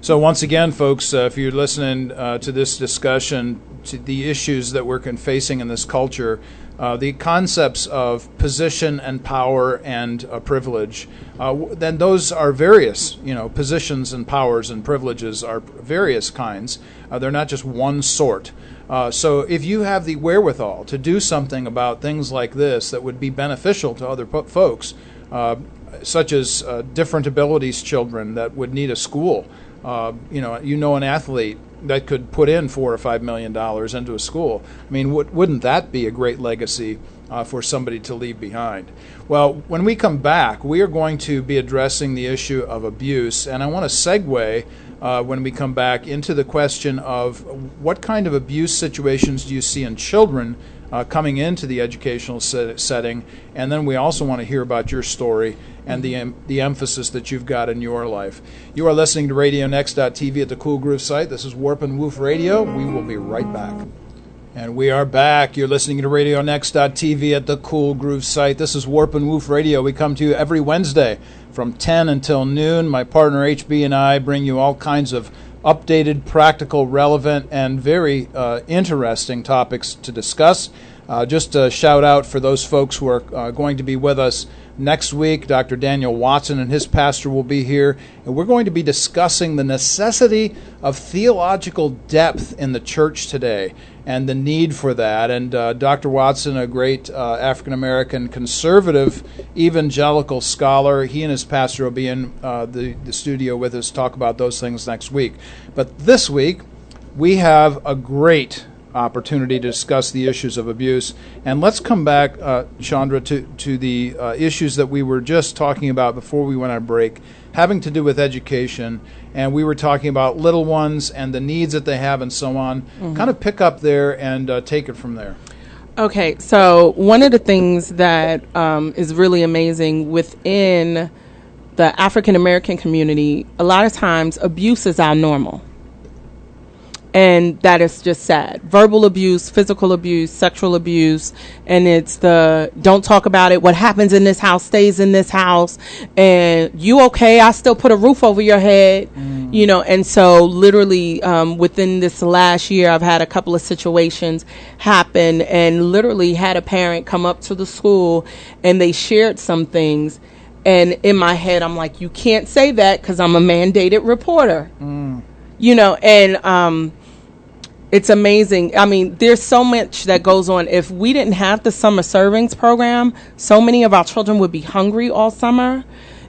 So once again, folks, if you're listening to this discussion, to the issues that we're facing in this culture, the concepts of position and power and privilege, then those are various, you know, positions and powers and privileges are various kinds. They're not just one sort. So if you have the wherewithal to do something about things like this that would be beneficial to other folks, such as different abilities children that would need a school, you know, an athlete that could put in $4 or $5 million into a school. I mean, wouldn't that be a great legacy for somebody to leave behind? Well, when we come back, we are going to be addressing the issue of abuse, and I want to segue when we come back into the question of what kind of abuse situations do you see in children coming into the educational setting, and then we also want to hear about your story and the emphasis that you've got in your life. You are listening to RadioNext.tv at the Cool Groove site. This is Warp and Woof Radio. We will be right back. And we are back. You're listening to RadioNext.tv at the Cool Groove site. This is Warp and Woof Radio. We come to you every Wednesday from 10 until noon. My partner HB and I bring you all kinds of updated, practical, relevant, and very interesting topics to discuss. Just a shout out for those folks who are going to be with us next week. Dr. Daniel Watson and his pastor will be here, and we're going to be discussing the necessity of theological depth in the church today and the need for that. And Dr. Watson, a great African-American conservative evangelical scholar, he and his pastor will be in the studio with us to talk about those things next week. But this week, we have a great opportunity to discuss the issues of abuse. And let's come back, Chandra, to the issues that we were just talking about before we went on break, having to do with education. And we were talking about little ones and the needs that they have and so on. Mm-hmm. Kind of pick up there and take it from there. Okay, so one of the things that is really amazing within the African American community, a lot of times abuse is our normal. And that is just sad. Verbal abuse, physical abuse, sexual abuse, and it's the don't talk about it. What happens in this house stays in this house. And you okay? I still put a roof over your head. You know, and so literally within this last year, I've had a couple of situations happen and literally had a parent come up to the school and they shared some things. And in my head, I'm like, you can't say that because I'm a mandated reporter. You know, and It's amazing. I mean, there's so much that goes on. If we didn't have the summer servings program, so many of our children would be hungry all summer.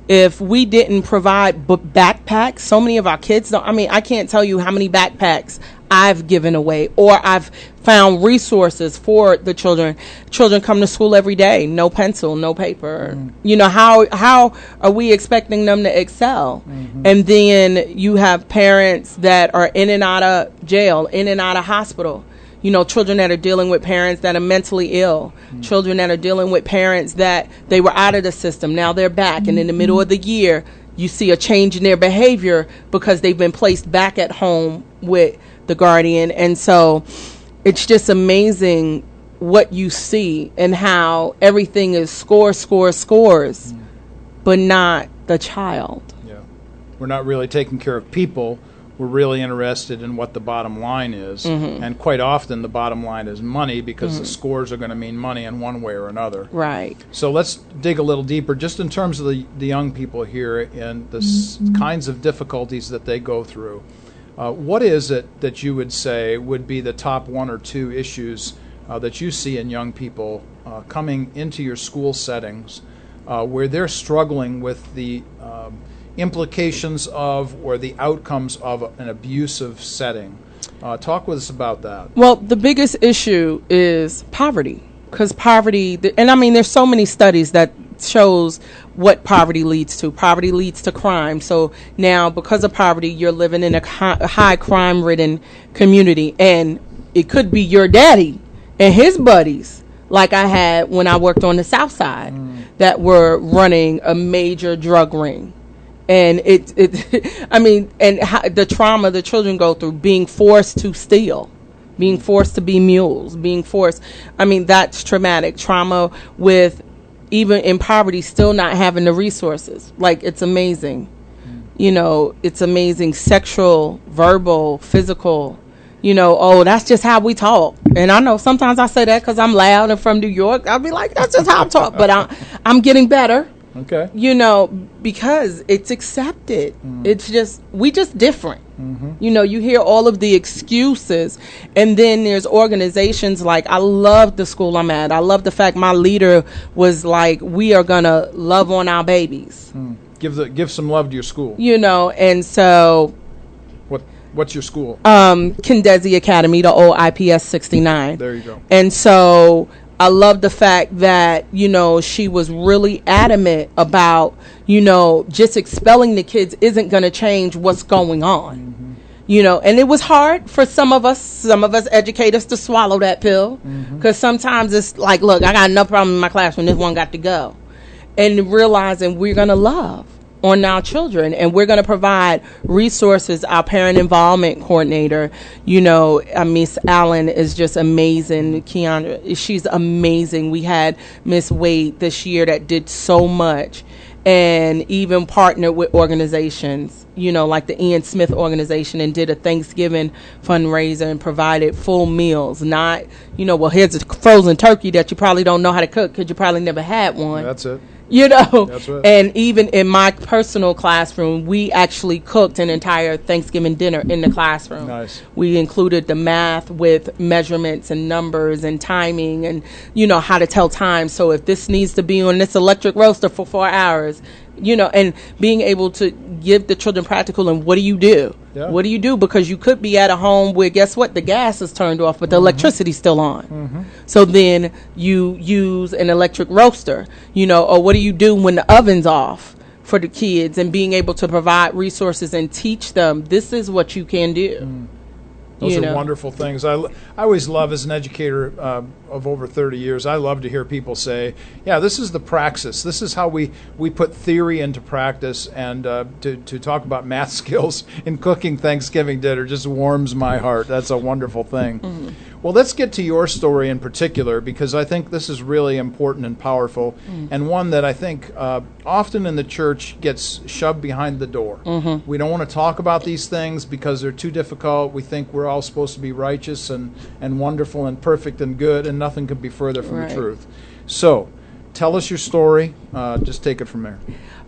If we didn't provide backpacks, so many of our kids don't. I mean, I can't tell you how many backpacks I've given away, or I've found resources for the children. Children come to school every day, no pencil, no paper. You know, how are we expecting them to excel? And then you have parents that are in and out of jail, in and out of hospital. You know, children that are dealing with parents that are mentally ill, children that are dealing with parents that they were out of the system, now they're back, and in the middle of the year, you see a change in their behavior because they've been placed back at home with the guardian. And so it's just amazing what you see and how everything is scores, but not the child. Yeah. We're not really taking care of people. We're really interested in what the bottom line is. And quite often the bottom line is money, because the scores are going to mean money in one way or another. Right. So let's dig a little deeper just in terms of the young people here and the kinds of difficulties that they go through. What is it that you would say would be the top one or two issues that you see in young people coming into your school settings where they're struggling with the implications of or the outcomes of an abusive setting? Talk with us about that. Well, the biggest issue is poverty, because poverty, and I mean, there's so many studies that shows what poverty leads to. Poverty leads to crime. So now, because of poverty, you're living in a high crime-ridden community, and it could be your daddy and his buddies, like I had when I worked on the South Side, that were running a major drug ring. And I mean, and the trauma the children go through, being forced to steal, being forced to be mules, being forced. I mean, that's traumatic trauma, with even in poverty still not having the resources. Like, it's amazing. You know, it's amazing. Sexual, verbal, physical, you know, oh, that's just how we talk. And I know sometimes I say that because I'm loud and from New York. I'll be like, that's just how I talk. But I'm getting better. Okay. You know, because it's accepted. It's just, we just different. You know, you hear all of the excuses, and then there's organizations like, I love the school I'm at. I love the fact my leader was like, we are going to love on our babies. Give some love to your school. You know, and so. What's your school? Kendesi Academy, the old IPS 69. There you go. And so I love the fact that, you know, she was really adamant about, you know, just expelling the kids isn't going to change what's going on. You know, and it was hard for some of us educators to swallow that pill, because sometimes it's like, look, I got enough problem in my classroom, this one got to go. And realizing we're going to love on our children, and we're going to provide resources. Our parent involvement coordinator, you know, Miss Allen is just amazing. Keandra, she's amazing. We had Miss Wade this year that did so much, and even partnered with organizations, you know, like the Ian Smith organization, and did a Thanksgiving fundraiser and provided full meals. Not, you know, well, here's a frozen turkey that you probably don't know how to cook because you probably never had one. That's it. You know, that's right. And even in my personal classroom, we actually cooked an entire Thanksgiving dinner in the classroom. Nice. We included the math with measurements and numbers and timing, and, you know, how to tell time. So if this needs to be on this electric roaster for 4 hours, you know, and being able to give the children practical, and what do you do? Yeah. What do you do? Because you could be at a home where, guess what, the gas is turned off, but the electricity's still on. So then you use an electric roaster, you know, or what do you do when the oven's off for the kids, and being able to provide resources and teach them this is what you can do. Those are wonderful things. I always love, as an educator of over 30 years, I love to hear people say, yeah, this is the praxis. This is how we put theory into practice. And to talk about math skills in cooking Thanksgiving dinner just warms my heart. That's a wonderful thing. Well, let's get to your story in particular, because I think this is really important and powerful, and one that I think often in the church gets shoved behind the door. We don't want to talk about these things because they're too difficult. We think we're all supposed to be righteous and wonderful and perfect and good, and nothing could be further from the truth. So tell us your story. Just take it from there.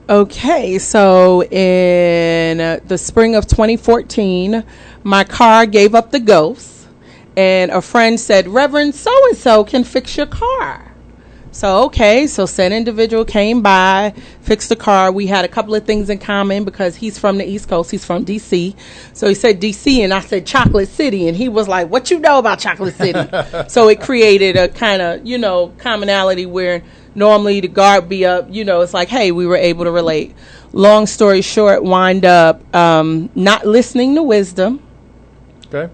Okay, so in the spring of 2014, my car gave up the ghost. and a friend said, Reverend so-and-so can fix your car. So, okay, so said individual came by, fixed the car. We had a couple of things in common because he's from the East Coast. He's from D.C. So he said D.C., and I said Chocolate City. And he was like, what you know about Chocolate City? So it created a kind of, commonality where normally the guard be up, it's like, hey, we were able to relate. Long story short, wind up not listening to wisdom. Okay.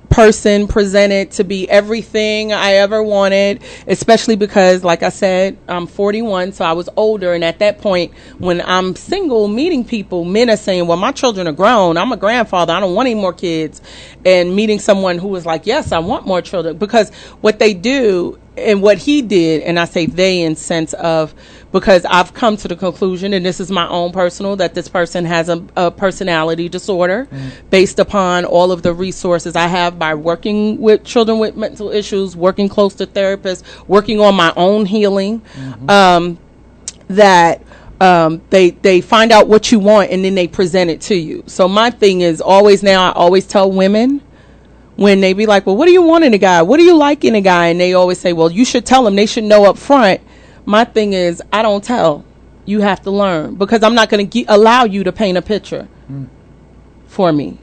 Person presented to be everything I ever wanted, especially because, like I said, I'm 41, so I was older. And at that point, when I'm single, meeting people, men are saying, well, my children are grown. I'm a grandfather. I don't want any more kids. And meeting someone who was like, yes, I want more children. Because what they do and what he did, and I say they in sense of, because I've come to the conclusion, and this is my own personal, that this person has a personality disorder based upon all of the resources I have by working with children with mental issues, working close to therapists, working on my own healing, that they find out what you want and then they present it to you. So my thing is always now, I always tell women, when they be like, well, what do you want in a guy? What do you like in a guy? And they always say, well, you should tell them. They should know up front. My thing is, I don't tell. You have to learn, because I'm not going to allow you to paint a picture for me.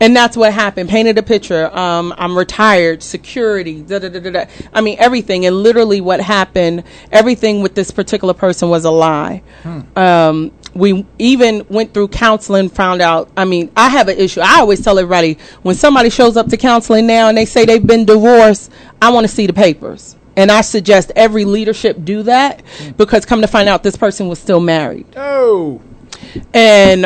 And that's what happened. Painted a picture. I'm retired, security, I mean, everything. And literally what happened, everything with this particular person was a lie. We even went through counseling, found out, I have an issue. I always tell everybody, when somebody shows up to counseling now and they say they've been divorced, I want to see the papers. And I suggest every leadership do that, because come to find out, this person was still married. Oh. And,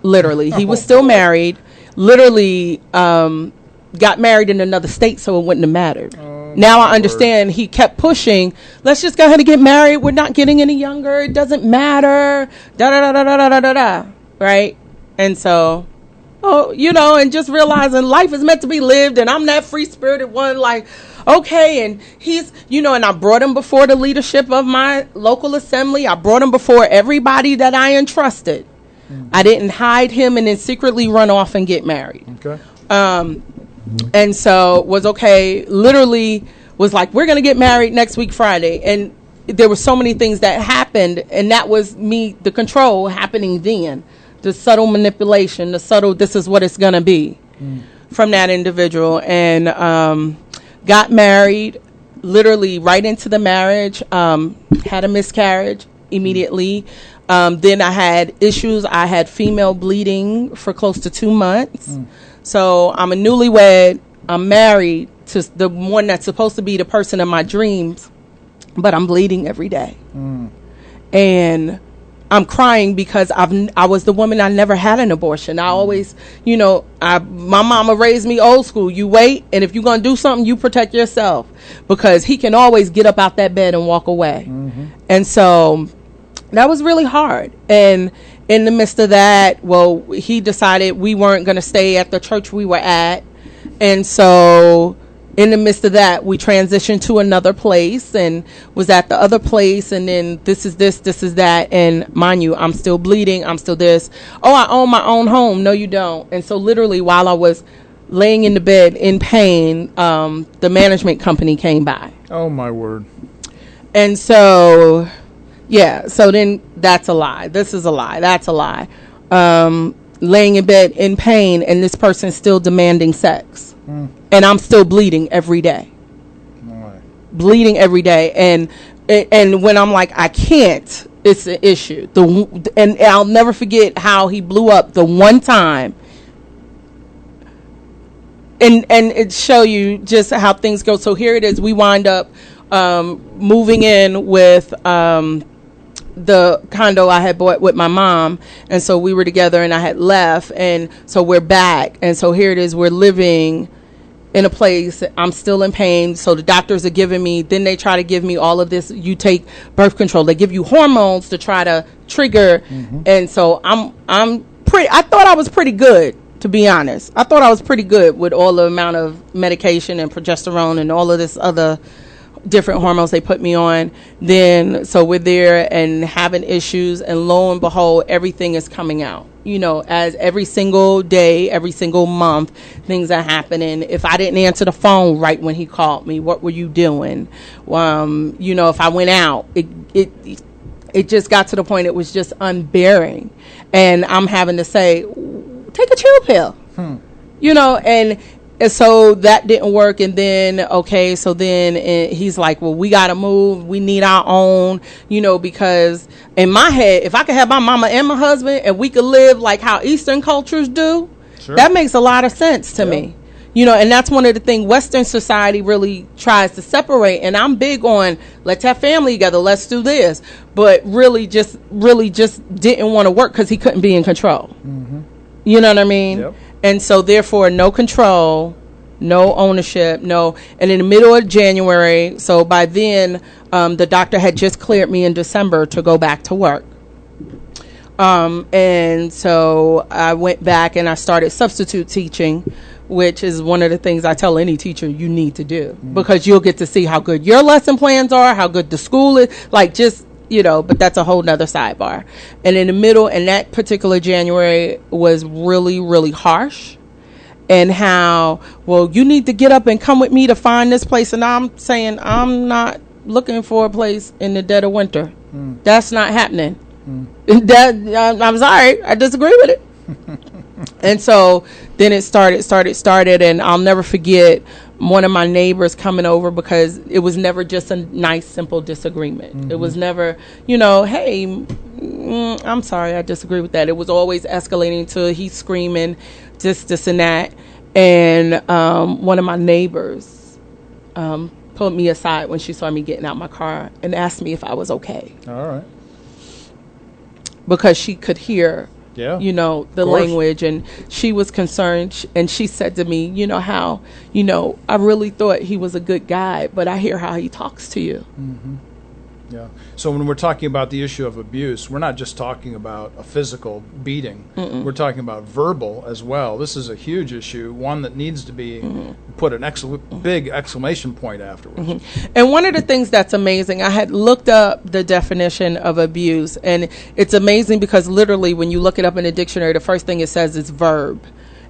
literally. He was still married. Literally got married in another state, so it wouldn't have mattered. Now I understand. He kept pushing, let's just go ahead and get married. We're not getting any younger. It doesn't matter. Da-da-da-da-da-da-da-da. Right? And so, and just realizing life is meant to be lived, and I'm that free-spirited one, like, okay, and he's, and I brought him before the leadership of my local assembly. I brought him before everybody that I entrusted. I didn't hide him and then secretly run off and get married. Okay. And so was okay, literally was like, we're going to get married next week, Friday. And there were so many things that happened, and that was me, the control happening then. The subtle manipulation, the subtle, this is what it's going to be from that individual. And got married, literally right into the marriage, had a miscarriage immediately. Then I had issues. I had female bleeding for close to 2 months. So I'm a newlywed. I'm married to the one that's supposed to be the person of my dreams, but I'm bleeding every day. And I'm crying because I was the woman. I never had an abortion. I always, my mama raised me old school. You wait, and if you're going to do something, you protect yourself, because he can always get up out that bed and walk away. And so that was really hard. And in the midst of that, well, he decided we weren't going to stay at the church we were at. And so in the midst of that, we transitioned to another place and was at the other place. And then this is that. And mind you, I'm still bleeding. I'm still this. Oh, I own my own home. No, you don't. And so literally while I was laying in the bed in pain, the management company came by. Oh, my word. And so, so then that's a lie. This is a lie. That's a lie. Laying in bed in pain, and this person's still demanding sex. And I'm still bleeding every day. Bleeding every day. And when I'm like, I can't, it's an issue. And I'll never forget how he blew up the one time. And it show you just how things go. So here it is. We wind up moving in with the condo I had bought with my mom. And so we were together and I had left. And so we're back. And so here it is. We're living in a place. I'm still in pain. So the doctors are giving me, then they try to give me all of this. You take birth control. They give you hormones to try to trigger. And so I thought I was pretty good, to be honest. I thought I was pretty good with all the amount of medication and progesterone and all of this other different hormones they put me on. Then so we're there and having issues, and lo and behold, everything is coming out. as every single day, every single month, things are happening. If I didn't answer the phone right when he called me, what were you doing? If I went out, it just got to the point it was just unbearing. And I'm having to say, take a chill pill, and so that didn't work. And then, he's like, well, we got to move. We need our own, because in my head, if I could have my mama and my husband and we could live like how Eastern cultures do, sure, that makes a lot of sense to me. And that's one of the things Western society really tries to separate. And I'm big on, let's have family together, let's do this. But really just didn't want to work because he couldn't be in control. Mm-hmm. You know what I mean? Yep. And so therefore, no control, no ownership, no. And in the middle of January, so by then, the doctor had just cleared me in December to go back to work. And so I went back and I started substitute teaching, which is one of the things I tell any teacher you need to do, because you'll get to see how good your lesson plans are, how good the school is, but that's a whole nother sidebar. And in the middle, and that particular January was really, really harsh. And how, well, you need to get up and come with me to find this place. And I'm saying, I'm not looking for a place in the dead of winter. That's not happening. I'm sorry, I disagree with it. And so then it started, and I'll never forget one of my neighbors coming over, because it was never just a nice, simple disagreement. Mm-hmm. It was never, hey, I'm sorry, I disagree with that. It was always escalating to he's screaming, this and that. And one of my neighbors pulled me aside when she saw me getting out my car and asked me if I was okay. All right. Because she could hear, the language, and she was concerned, and she said to me, how, I really thought he was a good guy, but I hear how he talks to you. Mm-hmm. Yeah. So when we're talking about the issue of abuse, we're not just talking about a physical beating. Mm-mm. We're talking about verbal as well. This is a huge issue, one that needs to be put an big exclamation point afterwards. Mm-hmm. And one of the things that's amazing, I had looked up the definition of abuse, and it's amazing because literally when you look it up in a dictionary, the first thing it says is verb.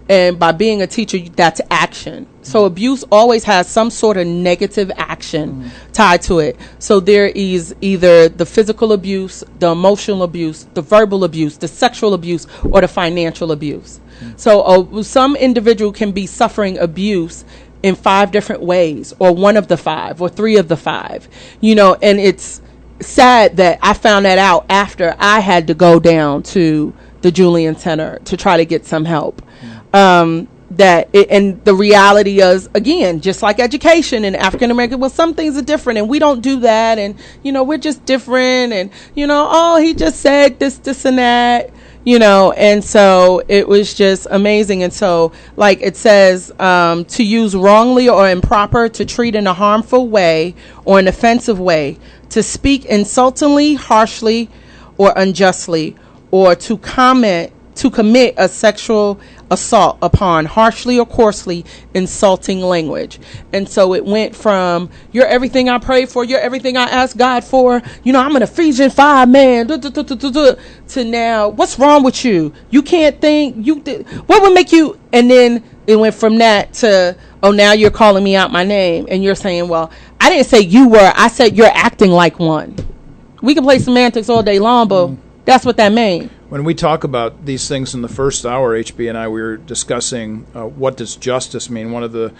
And by being a teacher, that's action. So abuse always has some sort of negative action tied to it. So there is either the physical abuse, the emotional abuse, the verbal abuse, the sexual abuse, or the financial abuse. So some individual can be suffering abuse in 5 different ways, or one of the 5, or 3 of the 5. And it's sad that I found that out after I had to go down to the Julian Center to try to get some help. And the reality is, again, just like education in African American, well, some things are different, and we don't do that, and we're just different, and he just said this and that, and so it was just amazing. And so, like it says, to use wrongly or improper, to treat in a harmful way or an offensive way, to speak insultingly, harshly, or unjustly, or to commit a sexual assault upon harshly or coarsely insulting language. And so it went from, you're everything I prayed for, you're everything I asked God for, I'm an Ephesians 5 man, to now, what's wrong with you? You can't think, what would make you? And then it went from that to, now you're calling me out my name, and you're saying, well, I didn't say you were, I said you're acting like one. We can play semantics all day long, but that's what that means. When we talk about these things in the first hour, HB and I, we were discussing what does justice mean. One of the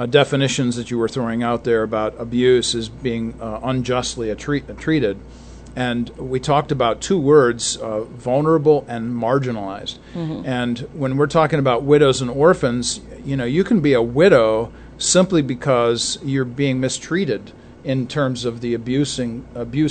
definitions that you were throwing out there about abuse is being unjustly treated. And we talked about 2 words, vulnerable and marginalized. Mm-hmm. And when we're talking about widows and orphans, you can be a widow simply because you're being mistreated in terms of the abuse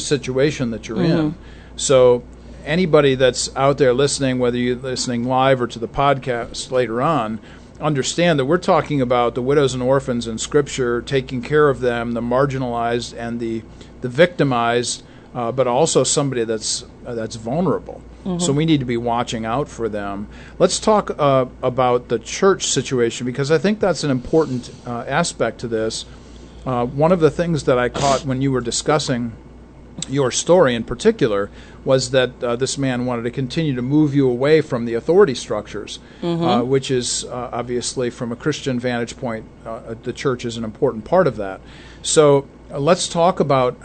situation that you're in. So anybody that's out there listening, whether you're listening live or to the podcast later on, understand that we're talking about the widows and orphans in Scripture, taking care of them, the marginalized and the victimized, but also somebody that's vulnerable. Mm-hmm. So we need to be watching out for them. Let's talk about the church situation, because I think that's an important aspect to this. One of the things that I caught when you were discussing your story in particular was that this man wanted to continue to move you away from the authority structures, which is obviously, from a Christian vantage point, the church is an important part of that. So let's talk about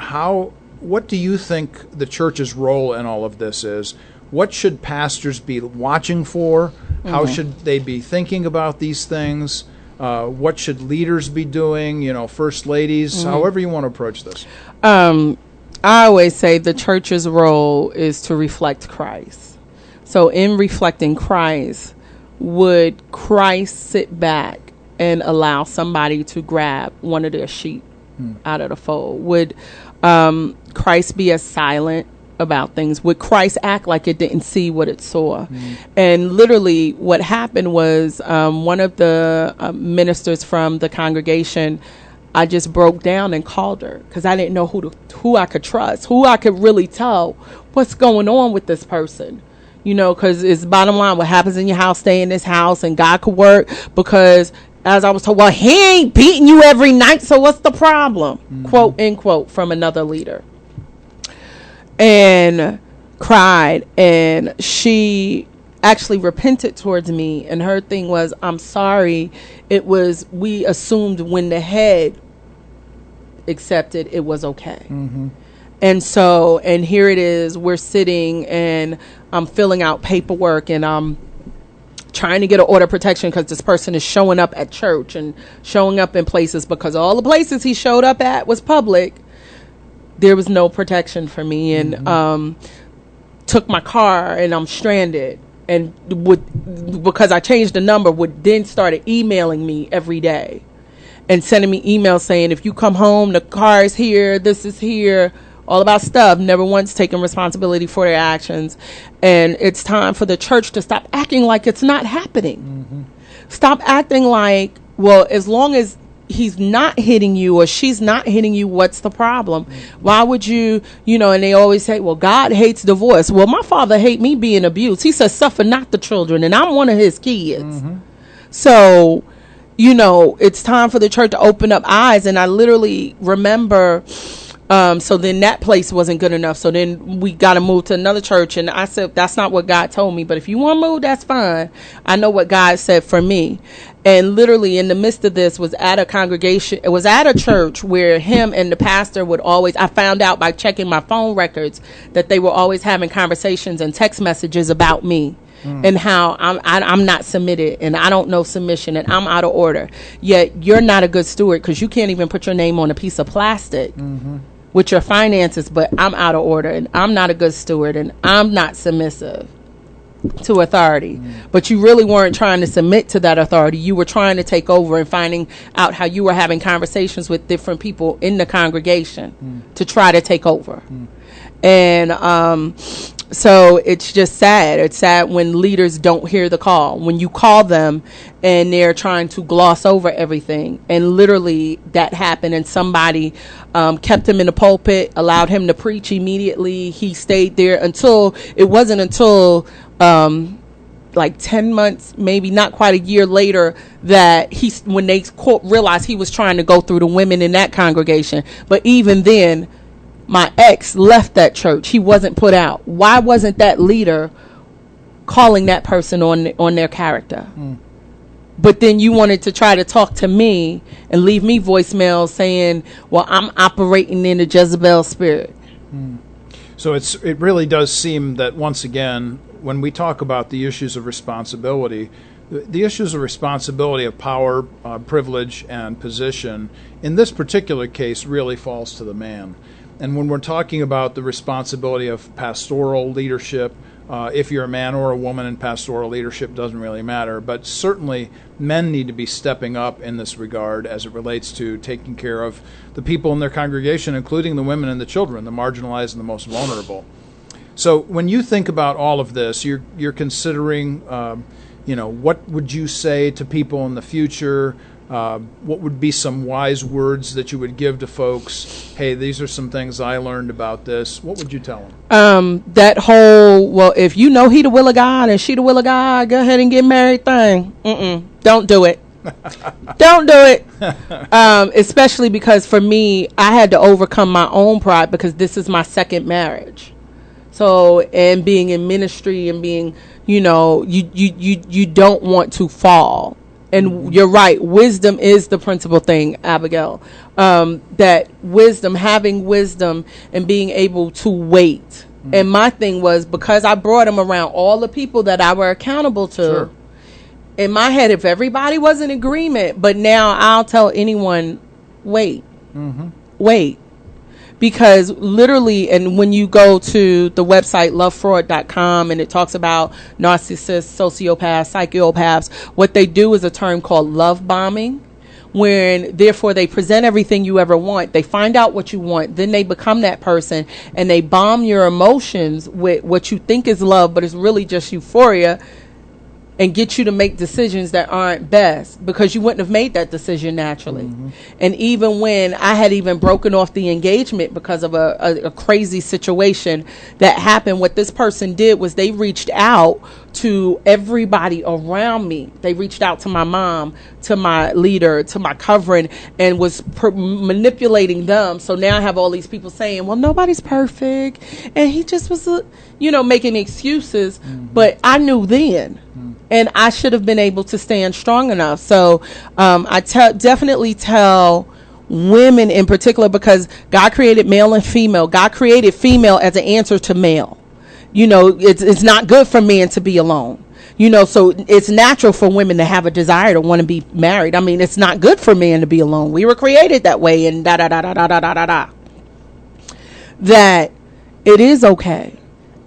what do you think the church's role in all of this is? What should pastors be watching for? How should they be thinking about these things? What should leaders be doing? First ladies, however you want to approach this. I always say the church's role is to reflect Christ. So in reflecting Christ, would Christ sit back and allow somebody to grab one of their sheep out of the fold? Would Christ be as silent about things? Would Christ act like it didn't see what it saw? And literally what happened was one of the ministers from the congregation, I just broke down and called her because I didn't know who I could trust, who I could really tell what's going on with this person. Because it's bottom line, what happens in your house, stay in this house, and God could work. Because as I was told, well, he ain't beating you every night, so what's the problem? Quote, end quote, from another leader. And cried, and she actually repented towards me, and her thing was, I'm sorry, we assumed when the head accepted it was okay. And here it is, we're sitting and I'm filling out paperwork and I'm trying to get an order of protection because this person is showing up at church and showing up in places, because all the places he showed up at was public. There was no protection for me, and took my car, and I'm stranded. And because I changed the number, then started emailing me every day and sending me emails saying, if you come home, the car is here, this is here, all about stuff, never once taking responsibility for their actions. And it's time for the church to stop acting like it's not happening. Stop acting like, well, as long as he's not hitting you or she's not hitting you, what's the problem? Why would you, and they always say, well, God hates divorce. Well, my father hate me being abused. He says, suffer not the children, and I'm one of his kids. So, it's time for the church to open up eyes. And I literally remember, so then that place wasn't good enough. So then we got to move to another church. And I said, that's not what God told me. But if you want to move, that's fine. I know what God said for me. And literally in the midst of this was at a congregation. It was at a church where him and the pastor would always, I found out by checking my phone records that they were always having conversations and text messages about me. And how I'm not submitted, and I don't know submission, and I'm out of order. Yet you're not a good steward because you can't even put your name on a piece of plastic with your finances, but I'm out of order, and I'm not a good steward, and I'm not submissive to authority. But you really weren't trying to submit to that authority. You were trying to take over and finding out how you were having conversations with different people in the congregation to try to take over. And so it's just sad. It's sad when leaders don't hear the call. When you call them and they're trying to gloss over everything. And literally that happened, and somebody kept him in the pulpit, allowed him to preach immediately. He stayed there until, it wasn't until like 10 months, maybe not quite a year later, that when they realized he was trying to go through the women in that congregation. But even then, my ex left that church. He wasn't put out. Why wasn't that leader calling that person on their character? But then you wanted to try to talk to me and leave me voicemails saying, well, I'm operating in the Jezebel spirit. So it really does seem that, once again, when we talk about the issues of responsibility, the issues of responsibility of power, privilege, and position, in this particular case, really falls to the man. And when we're talking about the responsibility of pastoral leadership, if you're a man or a woman in pastoral leadership, doesn't really matter. But certainly men need to be stepping up in this regard as it relates to taking care of the people in their congregation, including the women and the children, the marginalized and the most vulnerable. So when you think about all of this, you're considering, what would you say to people in the future? What would be some wise words that you would give to folks? Hey, these are some things I learned about this. What would you tell them? That whole, well, if you know he the will of God and she the will of God, go ahead and get married thing. Don't do it. Don't do it. Especially because for me, I had to overcome my own pride because this is my second marriage. So, and being in ministry and being, you don't want to fall. And you're right. Wisdom is the principal thing, Abigail. That wisdom, having wisdom and being able to wait. And my thing was, because I brought him around all the people that I were accountable to. Sure. In my head, if everybody was in agreement, but now I'll tell anyone, wait. Wait. Because literally, and when you go to the website lovefraud.com and it talks about narcissists, sociopaths, psychopaths, what they do is a term called love bombing, when therefore they present everything you ever want. They find out what you want, then they become that person and they bomb your emotions with what you think is love, but it's really just euphoria, and get you to make decisions that aren't best because you wouldn't have made that decision naturally. And even when I had even broken off the engagement because of a crazy situation that happened, what this person did was they reached out to everybody around me. They reached out to my mom, to my leader, to my covering, and was manipulating them. So now I have all these people saying, well, nobody's perfect. And he just was, making excuses. But I knew then. And I should have been able to stand strong enough. So I definitely tell women in particular, because God created male and female. God created female as an answer to male. It's not good for men to be alone. So it's natural for women to have a desire to want to be married. I mean, it's not good for men to be alone. We were created that way, and da-da-da-da-da-da-da-da. That it is okay.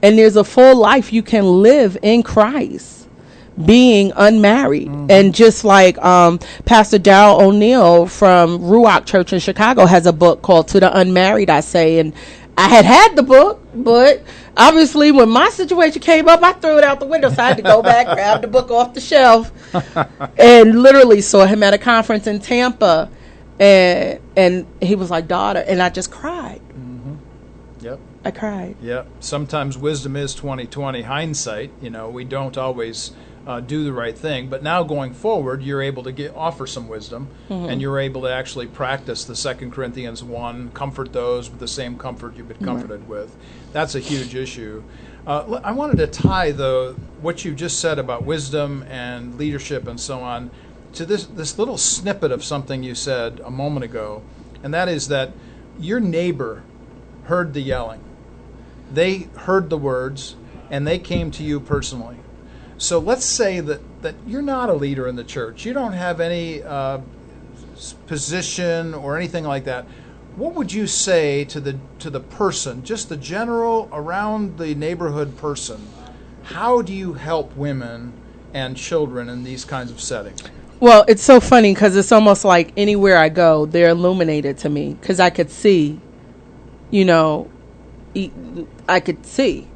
And there's a full life you can live in Christ being unmarried. And just like Pastor Darrell O'Neill from Ruach Church in Chicago has a book called To the Unmarried, I Say. And I had the book, but obviously when my situation came up, I threw it out the window. So I had to go back, grab the book off the shelf, and literally saw him at a conference in Tampa. And he was like, daughter, and I just cried. Yep. I cried. Yep. Sometimes wisdom is 20/20 hindsight. We don't always do the right thing, but now going forward, you're able to offer some wisdom, and you're able to actually practice the 2 Corinthians 1, comfort those with the same comfort you've been comforted with. That's a huge issue. I wanted to tie, though, what you just said about wisdom and leadership and so on to this little snippet of something you said a moment ago, and that is that your neighbor heard the yelling. They heard the words, and they came to you personally. So let's say that you're not a leader in the church. You don't have any position or anything like that. What would you say to the person, just the general around the neighborhood person? How do you help women and children in these kinds of settings? Well, it's so funny because it's almost like anywhere I go, they're illuminated to me because I could see, I could see.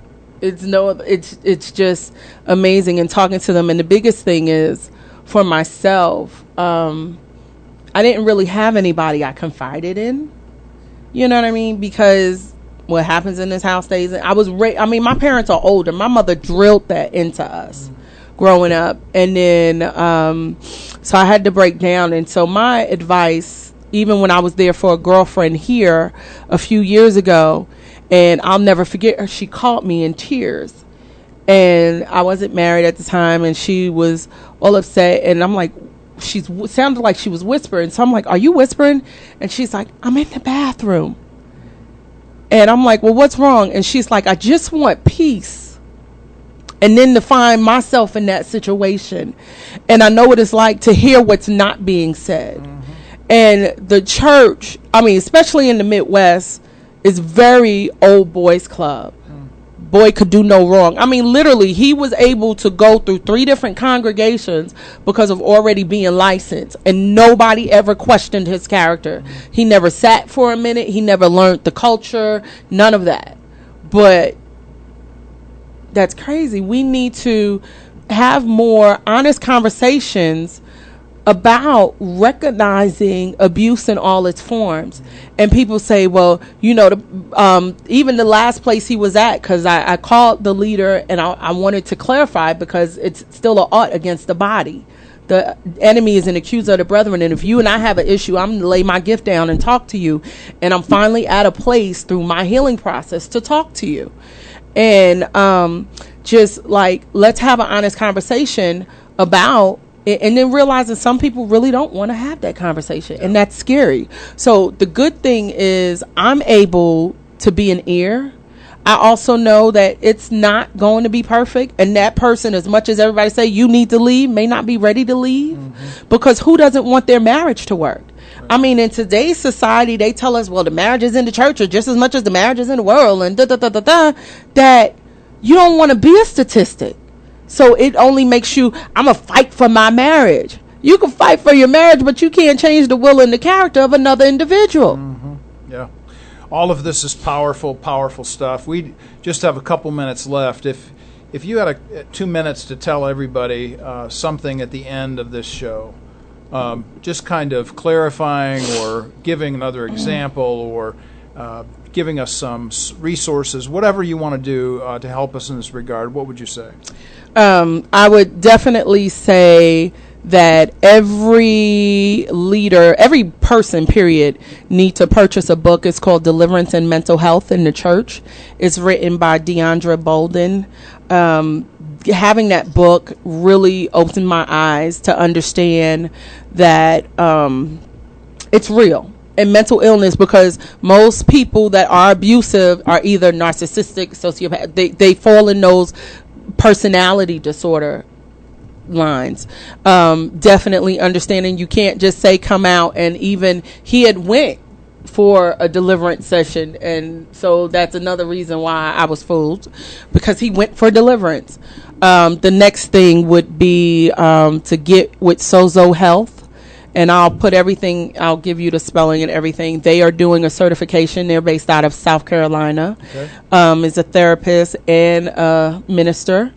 It's just amazing, and talking to them. And the biggest thing is for myself, I didn't really have anybody I confided in. You know what I mean? Because what happens in this house stays in. My parents are older. My mother drilled that into us growing up. And then, so I had to break down. And so my advice, even when I was there for a girlfriend here a few years ago, and I'll never forget her. She called me in tears, and I wasn't married at the time, and she was all upset. And I'm like, sounded like she was whispering. So I'm like, are you whispering? And she's like, I'm in the bathroom. And I'm like, well, what's wrong? And she's like, I just want peace. And then to find myself in that situation. And I know what it's like to hear what's not being said. And the church, especially in the Midwest, is very old boys club. Boy could do no wrong. Literally, he was able to go through 3 different congregations because of already being licensed, and nobody ever questioned his character. He never sat for a minute. He never learned the culture, none of that. But that's crazy. We need to have more honest conversations about recognizing abuse in all its forms. And people say, well, even the last place he was at, because I called the leader and I wanted to clarify, because it's still an ought against the body. The enemy is an accuser of the brethren. And if you and I have an issue, I'm going to lay my gift down and talk to you. And I'm finally at a place through my healing process to talk to you. And just like, let's have an honest conversation about it, and then realizing some people really don't want to have that conversation. Yeah. And that's scary. So the good thing is I'm able to be an ear. I also know that it's not going to be perfect. And that person, as much as everybody say you need to leave, may not be ready to leave. Mm-hmm. Because who doesn't want their marriage to work? Right. I mean, in today's society, they tell us, well, the marriages in the church are just as much as the marriages in the world, and that you don't want to be a statistic. So it only makes you, I'm going to fight for my marriage. You can fight for your marriage, but you can't change the will and the character of another individual. Mm-hmm. Yeah. All of this is powerful, powerful stuff. We just have a couple minutes left. If you had 2 minutes to tell everybody something at the end of this show, just kind of clarifying or giving another example or giving us some resources, whatever you want to do to help us in this regard, what would you say? I would definitely say that every leader, every person, period, need to purchase a book. It's called Deliverance and Mental Health in the Church. It's written by Deandra Bolden. Having that book really opened my eyes to understand that it's real. And mental illness, because most people that are abusive are either narcissistic, sociopath. They fall in those personality disorder lines. Definitely understanding you can't just say come out. And even he had went for a deliverance session, and so that's another reason why I was fooled, because he went for deliverance. The next thing would be to get with Sozo Health. And I'll put everything, I'll give you the spelling and everything. They are doing a certification. They're based out of South Carolina. Okay. Is a therapist and a minister.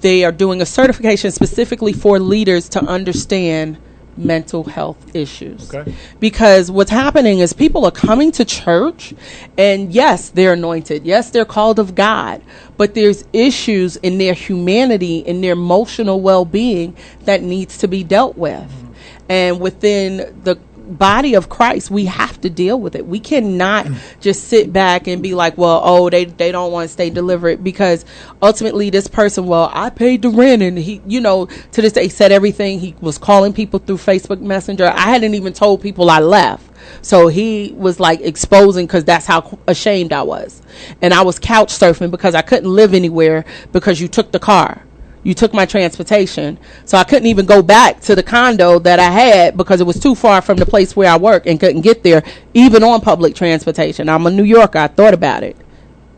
They are doing a certification specifically for leaders to understand mental health issues. Okay. Because what's happening is people are coming to church, and yes, they're anointed. Yes, they're called of God. But there's issues in their humanity, in their emotional well-being that needs to be dealt with. Mm-hmm. And within the body of Christ, we have to deal with it. We cannot just sit back and be like, well, they don't want to stay delivered, because ultimately this person, well, I paid the rent, and he, to this day said everything. He was calling people through Facebook Messenger. I hadn't even told people I left. So he was like exposing, because that's how ashamed I was. And I was couch surfing because I couldn't live anywhere because you took the car. You took my transportation. So I couldn't even go back to the condo that I had because it was too far from the place where I work and couldn't get there, even on public transportation. I'm a New Yorker. I thought about it,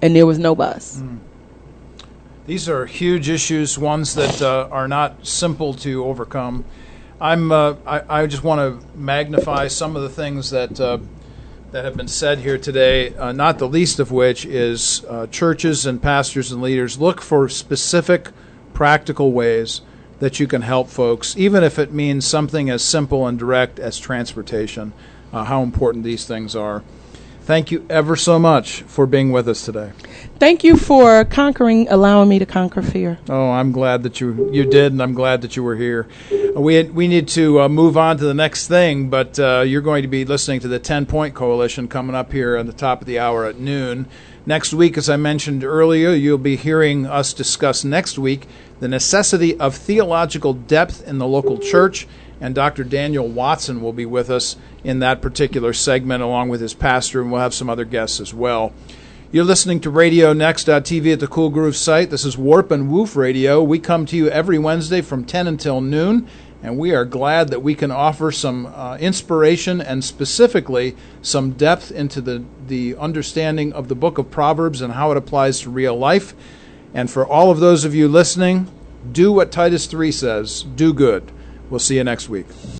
and there was no bus. These are huge issues, ones that are not simple to overcome. I just want to magnify some of the things that have been said here today, not the least of which is churches and pastors and leaders, look for specific practical ways that you can help folks, even if it means something as simple and direct as transportation, how important these things are. Thank you ever so much for being with us today. Thank you for allowing me to conquer fear. Oh, I'm glad that you did, and I'm glad that you were here. We need to move on to the next thing, but you're going to be listening to the 10-Point Coalition coming up here at the top of the hour at noon. Next week, as I mentioned earlier, you'll be hearing us discuss next week the necessity of theological depth in the local church, and Dr. Daniel Watson will be with us in that particular segment along with his pastor, and we'll have some other guests as well. You're listening to RadioNext.tv at the Cool Groove site. This is Warp and Woof Radio. We come to you every Wednesday from 10 until noon, and we are glad that we can offer some inspiration and specifically some depth into the understanding of the book of Proverbs and how it applies to real life. And for all of those of you listening, do what Titus 3 says, do good. We'll see you next week.